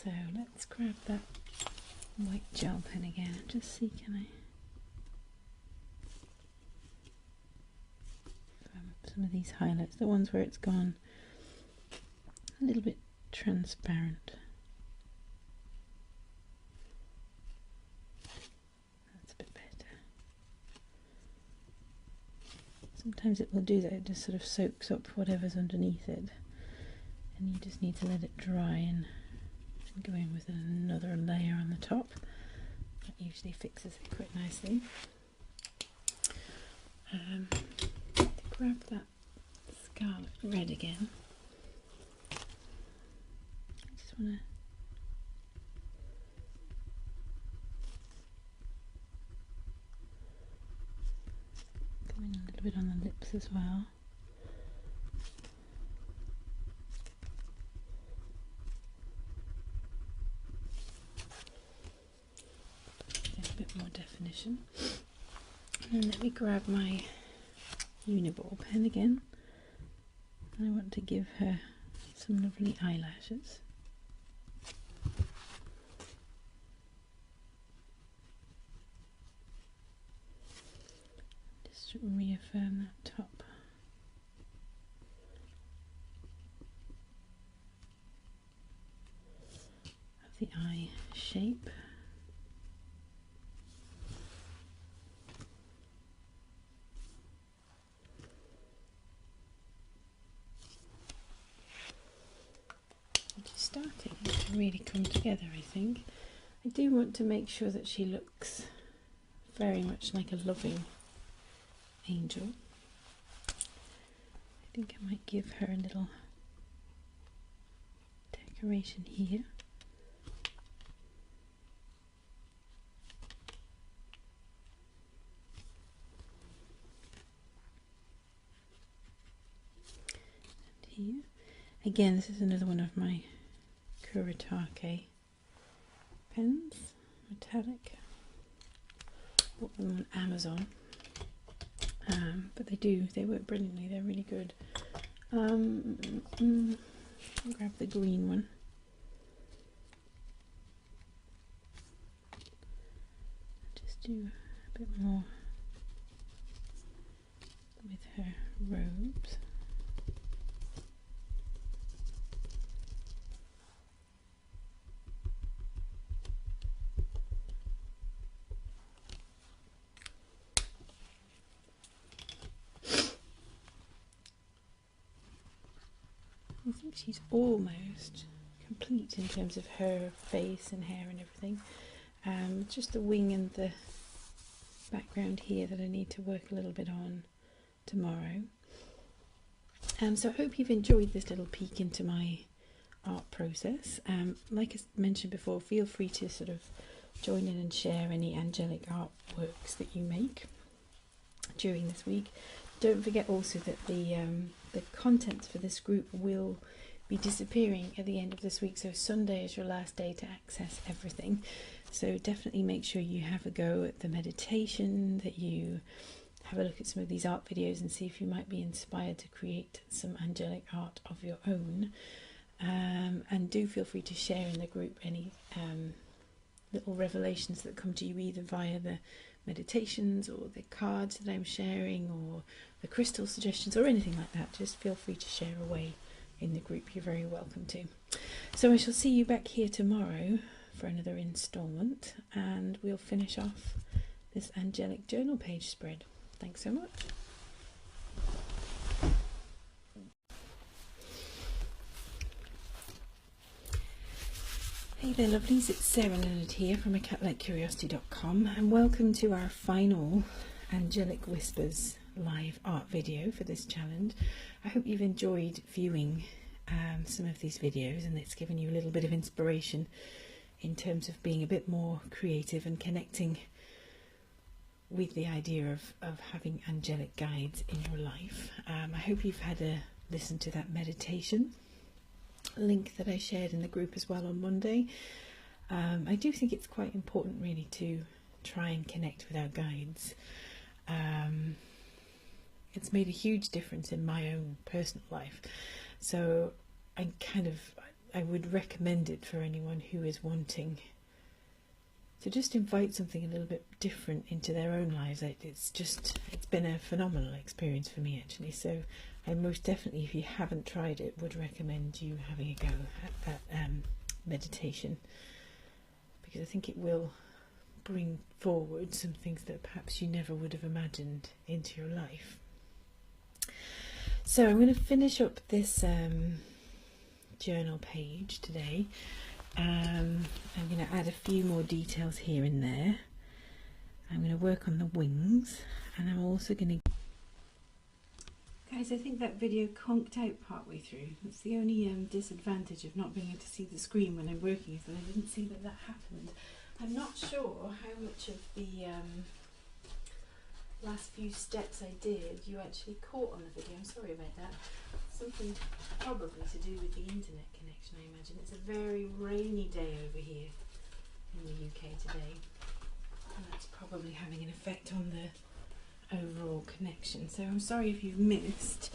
So let's grab that white gel pen again and just see, can I some of these highlights, the ones where it's gone a little bit transparent. That's a bit better. Sometimes it will do that, it just sort of soaks up whatever's underneath it, and you just need to let it dry and go in with another layer on the top. That usually fixes it quite nicely. Grab that scarlet red again. I just want to come in a little bit on the lips as well. Get a bit more definition. And let me grab my Uniball pen again. I want to give her some lovely eyelashes. Just to reaffirm that top. Of the eye shape. Starting to really come together, I think. I do want to make sure that she looks very much like a loving angel. I think I might give her a little decoration here. And here. Again, this is another one of my Kuretake pens, metallic. Bought them on Amazon, but they work brilliantly. They're really good. I'll grab the green one. Just do a bit more with her robes. I think she's almost complete in terms of her face and hair and everything. Just the wing and the background here that I need to work a little bit on tomorrow. So I hope you've enjoyed this little peek into my art process. Like I mentioned before, feel free to sort of join in and share any angelic artworks that you make during this week. Don't forget also that the contents for this group will be disappearing at the end of this week, so Sunday is your last day to access everything. So definitely make sure you have a go at the meditation, that you have a look at some of these art videos and see if you might be inspired to create some angelic art of your own. And do feel free to share in the group any little revelations that come to you either via the meditations or the cards that I'm sharing or the crystal suggestions or anything like that. Just feel free to share away in the group. You're very welcome to. So I shall see you back here tomorrow for another installment, and we'll finish off this angelic journal page spread. Thanks so much. Hey there lovelies, it's Sarah Leonard here from acatlikecuriosity.com, and welcome to our final Angelic Whispers live art video for this challenge. I hope you've enjoyed viewing some of these videos, and it's given you a little bit of inspiration in terms of being a bit more creative and connecting with the idea of having angelic guides in your life. I hope you've had a listen to that meditation link that I shared in the group as well on Monday. I do think it's quite important really to try and connect with our guides. It's made a huge difference in my own personal life, so I would recommend it for anyone who is wanting to just invite something a little bit different into their own lives. It's been a phenomenal experience for me actually, so I most definitely, if you haven't tried it, would recommend you having a go at that meditation, because I think it will bring forward some things that perhaps you never would have imagined into your life. So I'm going to finish up this journal page today. I'm going to add a few more details here and there. I'm going to work on the wings, and I'm also going to... Guys, I think that video conked out partway through. That's the only disadvantage of not being able to see the screen when I'm working, is that I didn't see that happened. I'm not sure how much of the last few steps I did you actually caught on the video. I'm sorry about that. Something probably to do with the internet connection, I imagine. It's a very rainy day over here in the UK today, and that's probably having an effect on the overall connection. So I'm sorry if you've missed.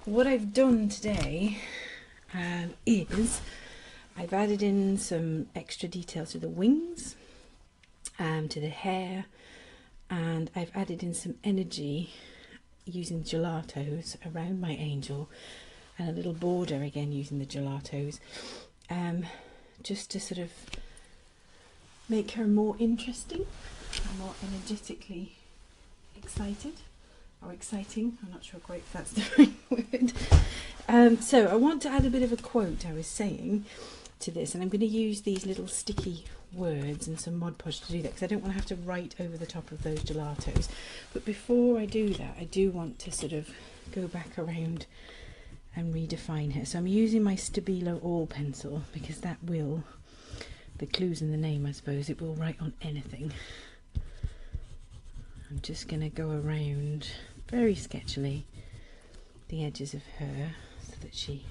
What I've done today is I've added in some extra detail to the wings, to the hair, and I've added in some energy using gelatos around my angel, and a little border again using the gelatos, just to sort of make her more interesting and more energetically excited, or exciting. I'm not sure quite if that's the right word. So I want to add a bit of a quote I was saying to this, and I'm going to use these little sticky words and some Mod Podge to do that, because I don't want to have to write over the top of those gelatos. But before I do that, I do want to sort of go back around and redefine her. So I'm using my Stabilo All pencil, because that will, the clues in the name I suppose, it will write on anything. I'm just going to go around very sketchily the edges of her so that she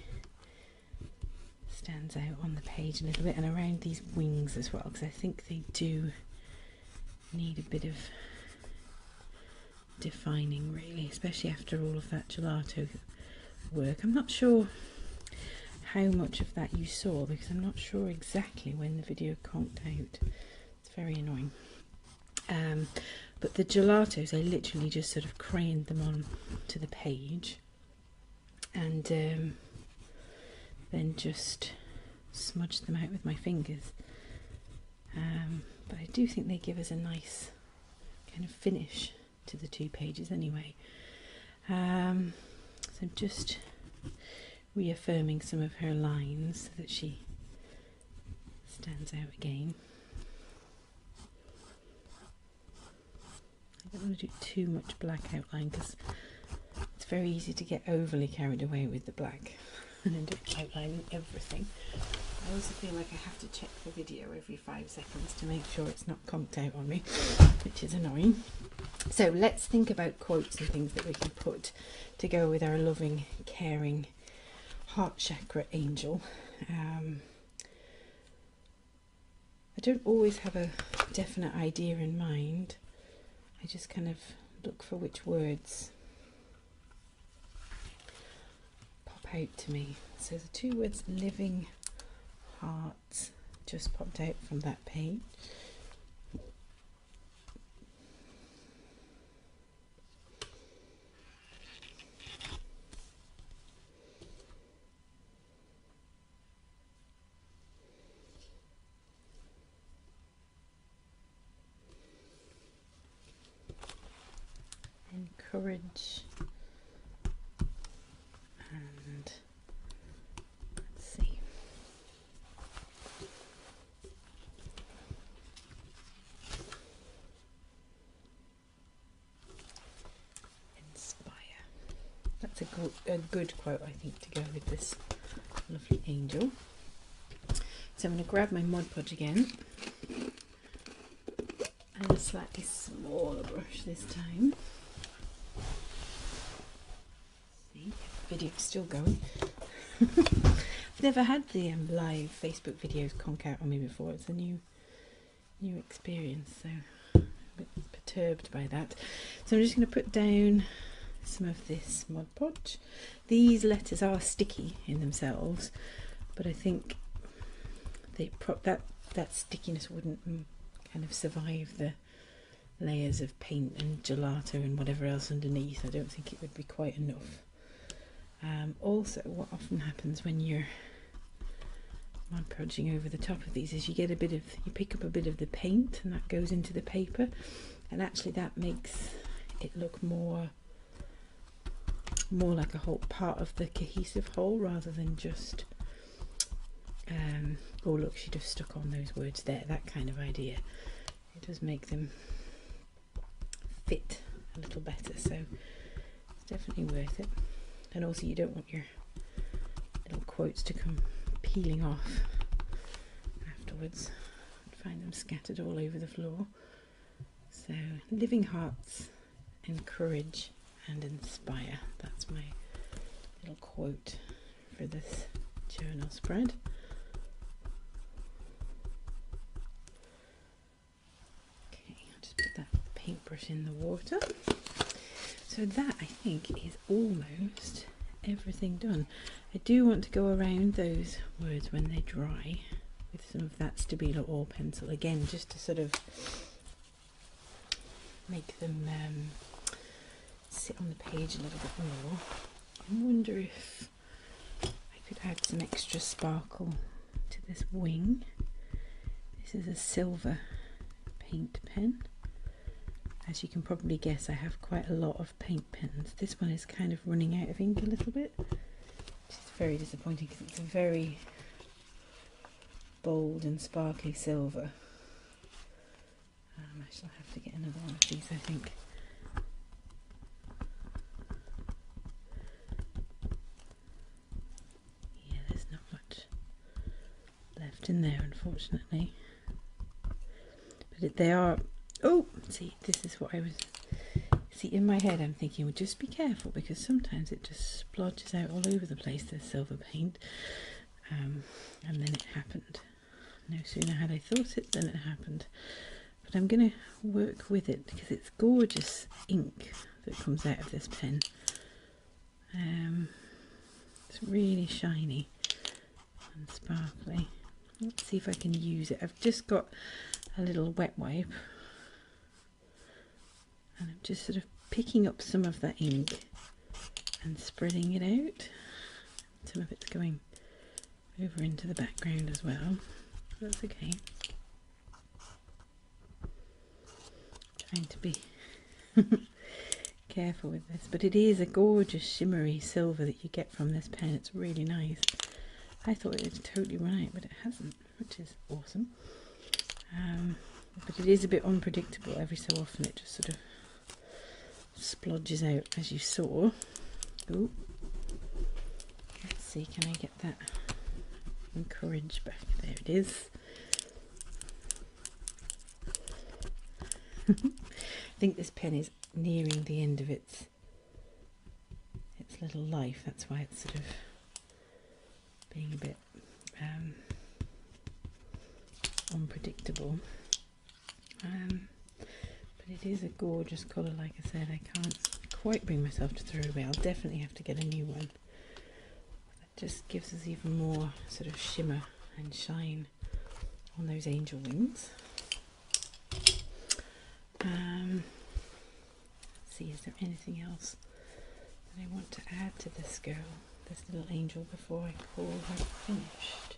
stands out on the page a little bit, and around these wings as well, because I think they do need a bit of defining really, especially after all of that gelato work. I'm not sure how much of that you saw, because I'm not sure exactly when the video conked out. It's very annoying. But the gelatos, I literally just sort of crayoned them on to the page, and then just smudged them out with my fingers. But I do think they give us a nice kind of finish to the 2 pages anyway. So just reaffirming some of her lines so that she stands out again. I don't want to do too much black outline, because it's very easy to get overly carried away with the black and end up outlining everything. I also feel like I have to check the video every 5 seconds to make sure it's not conked out on me, which is annoying. So let's think about quotes and things that we can put to go with our loving, caring heart chakra angel. I don't always have a definite idea in mind. I just kind of look for which words pop out to me. So the 2 words living hearts just popped out from that page. Encourage, and let's see, inspire. That's a good quote, I think, to go with this lovely angel. So I'm going to grab my Mod Podge again, and a slightly smaller brush this time. Video's still going. I've never had the live Facebook videos conk out on me before. It's a new experience, so I'm a bit perturbed by that. So I'm just going to put down some of this Mod Podge. These letters are sticky in themselves, but I think they that stickiness wouldn't kind of survive the layers of paint and gelato and whatever else underneath. I don't think it would be quite enough. Also, what often happens when you're Mod Podging over the top of these is you pick up a bit of the paint, and that goes into the paper, and actually that makes it look more like a whole part of the cohesive whole, rather than just oh look, she just stuck on those words there, that kind of idea. It does make them fit a little better, so it's definitely worth it. And also, you don't want your little quotes to come peeling off afterwards and find them scattered all over the floor. So, living hearts, encourage and inspire. That's my little quote for this journal spread. Okay, I'll just put that paintbrush in the water. So that, I think, is almost everything done. I do want to go around those words when they dry with some of that Stabilo oil pencil again, just to sort of make them sit on the page a little bit more. I wonder if I could add some extra sparkle to this wing. This is a silver paint pen. As you can probably guess, I have quite a lot of paint pens. This one is kind of running out of ink a little bit, which is very disappointing because it's a very bold and sparkly silver. I shall have to get another one of these, I think. Yeah, there's not much left in there, unfortunately. But they are... Oh, see, this is what I was... See, in my head I'm thinking, well, just be careful, because sometimes it just splodges out all over the place, this silver paint. And then it happened. No sooner had I thought it than it happened. But I'm going to work with it, because it's gorgeous ink that comes out of this pen. It's really shiny and sparkly. Let's see if I can use it. I've just got a little wet wipe. And I'm just sort of picking up some of that ink and spreading it out. Some of it's going over into the background as well. That's okay. Trying to be careful with this, but it is a gorgeous shimmery silver that you get from this pen. It's really nice. I thought it would totally run out, but it hasn't, which is awesome. But it is a bit unpredictable. Every so often it just sort of splodges out, as you saw. Ooh. Let's see, can I get that encouraged back? There it is. I think this pen is nearing the end of its little life. That's why it's sort of being a bit unpredictable. But it is a gorgeous colour, like I said. I can't quite bring myself to throw it away. I'll definitely have to get a new one. That just gives us even more sort of shimmer and shine on those angel wings. Let's see, is there anything else that I want to add to this girl, this little angel, before I call her finished?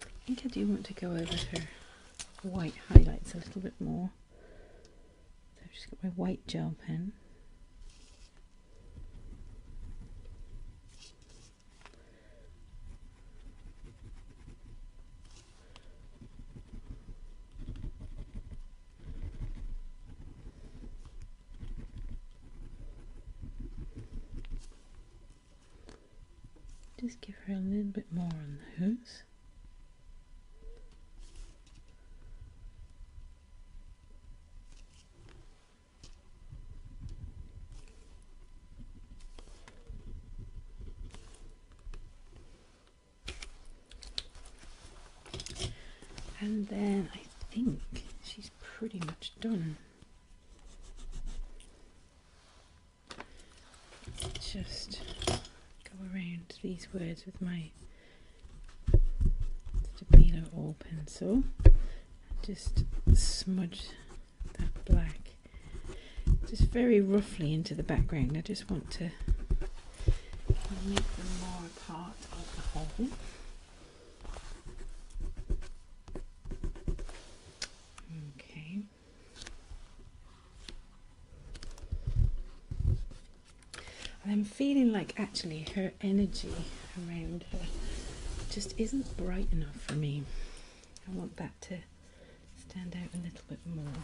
I think I do want to go over her white highlights a little bit more. So I've just got my white gel pen. Just give her a little bit more on those. And then I think she's pretty much done. Just go around these words with my Stabilo oil pencil. Just smudge that black just very roughly into the background. I just want to make them more a part of the whole. Okay. And I'm feeling like actually her energy around her just isn't bright enough for me. I want that to stand out a little bit more.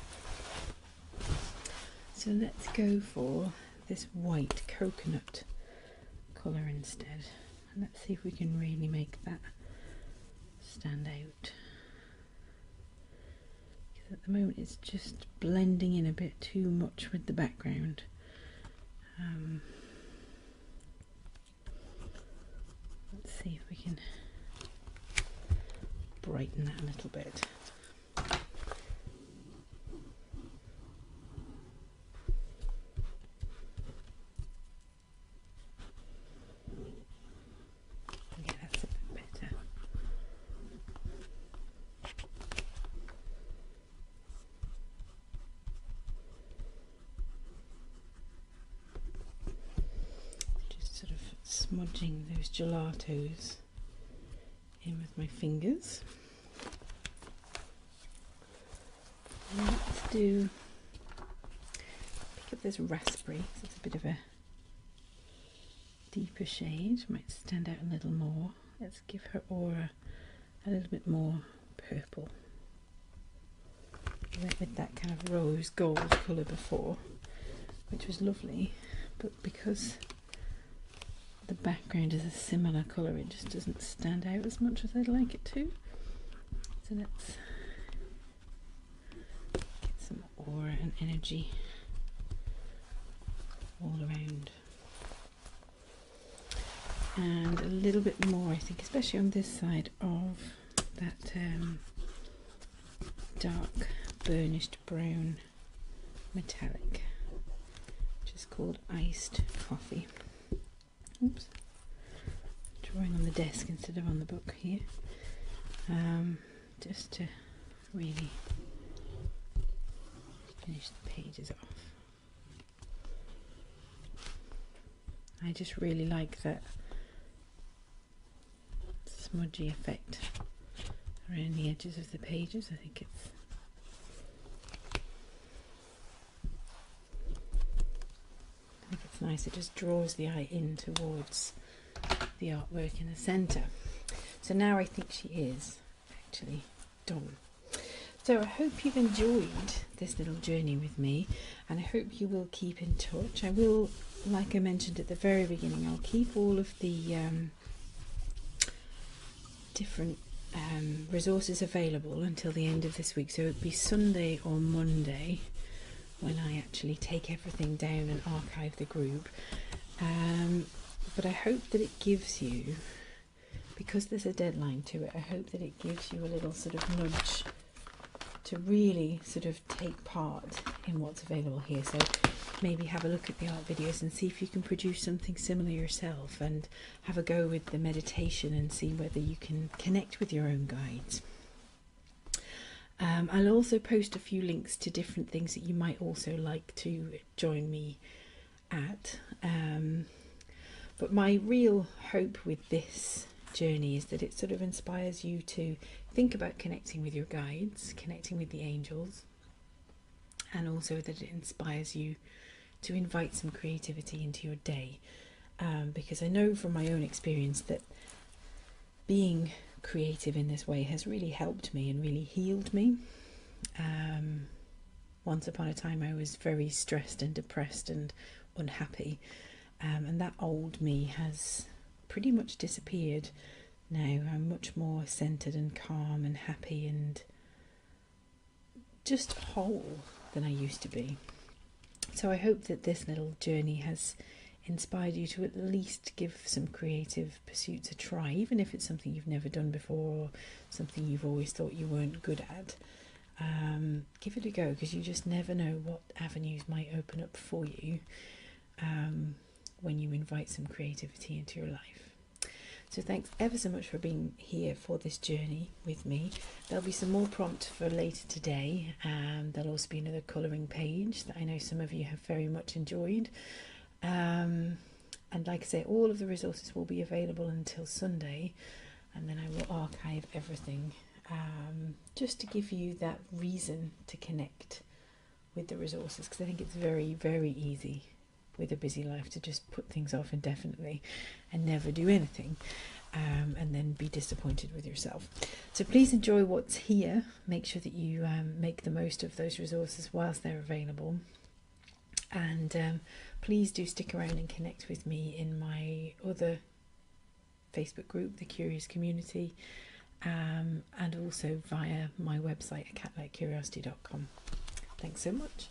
So let's go for this white coconut colour instead. And let's see if we can really make that stand out. Because at the moment it's just blending in a bit too much with the background. Let's see if we can brighten that a little bit. smudging those gelatos in with my fingers. And let's pick up this raspberry, so it's a bit of a deeper shade, might stand out a little more. Let's give her aura a little bit more purple. I went with that kind of rose gold colour before, which was lovely, but because the background is a similar colour, it just doesn't stand out as much as I'd like it to. So let's get some aura and energy all around. And a little bit more, I think, especially on this side, of that dark burnished brown metallic, which is called iced coffee. Oops, drawing on the desk instead of on the book here, just to really finish the pages off. I just really like that smudgy effect around the edges of the pages. I think it's nice. It just draws the eye in towards the artwork in the centre. So now I think she is actually done. So I hope you've enjoyed this little journey with me, and I hope you will keep in touch. I will, like I mentioned at the very beginning, I'll keep all of the different resources available until the end of this week. So it'll be Sunday or Monday when I actually take everything down and archive the group. But I hope that it gives you, because there's a deadline to it, I hope that it gives you a little sort of nudge to really sort of take part in what's available here. So maybe have a look at the art videos and see if you can produce something similar yourself, and have a go with the meditation and see whether you can connect with your own guides. I'll also post a few links to different things that you might also like to join me at. But my real hope with this journey is that it sort of inspires you to think about connecting with your guides, connecting with the angels, and also that it inspires you to invite some creativity into your day. Because I know from my own experience that being creative in this way has really helped me and really healed me. Once upon a time I was very stressed and depressed and unhappy, and that old me has pretty much disappeared now. I'm much more centered and calm and happy and just whole than I used to be. So I hope that this little journey has inspired you to at least give some creative pursuits a try, even if it's something you've never done before or something you've always thought you weren't good at. Give it a go, because you just never know what avenues might open up for you when you invite some creativity into your life. So thanks ever so much for being here for this journey with me. There'll be some more prompts for later today. There'll also be another colouring page that I know some of you have very much enjoyed. And like I say, all of the resources will be available until Sunday, and then I will archive everything, just to give you that reason to connect with the resources, because I think it's very, very easy with a busy life to just put things off indefinitely and never do anything, and then be disappointed with yourself. So please enjoy what's here. Make sure that you make the most of those resources whilst they're available, and please do stick around and connect with me in my other Facebook group, The Curious Community, and also via my website at catlightcuriosity.com. Thanks so much.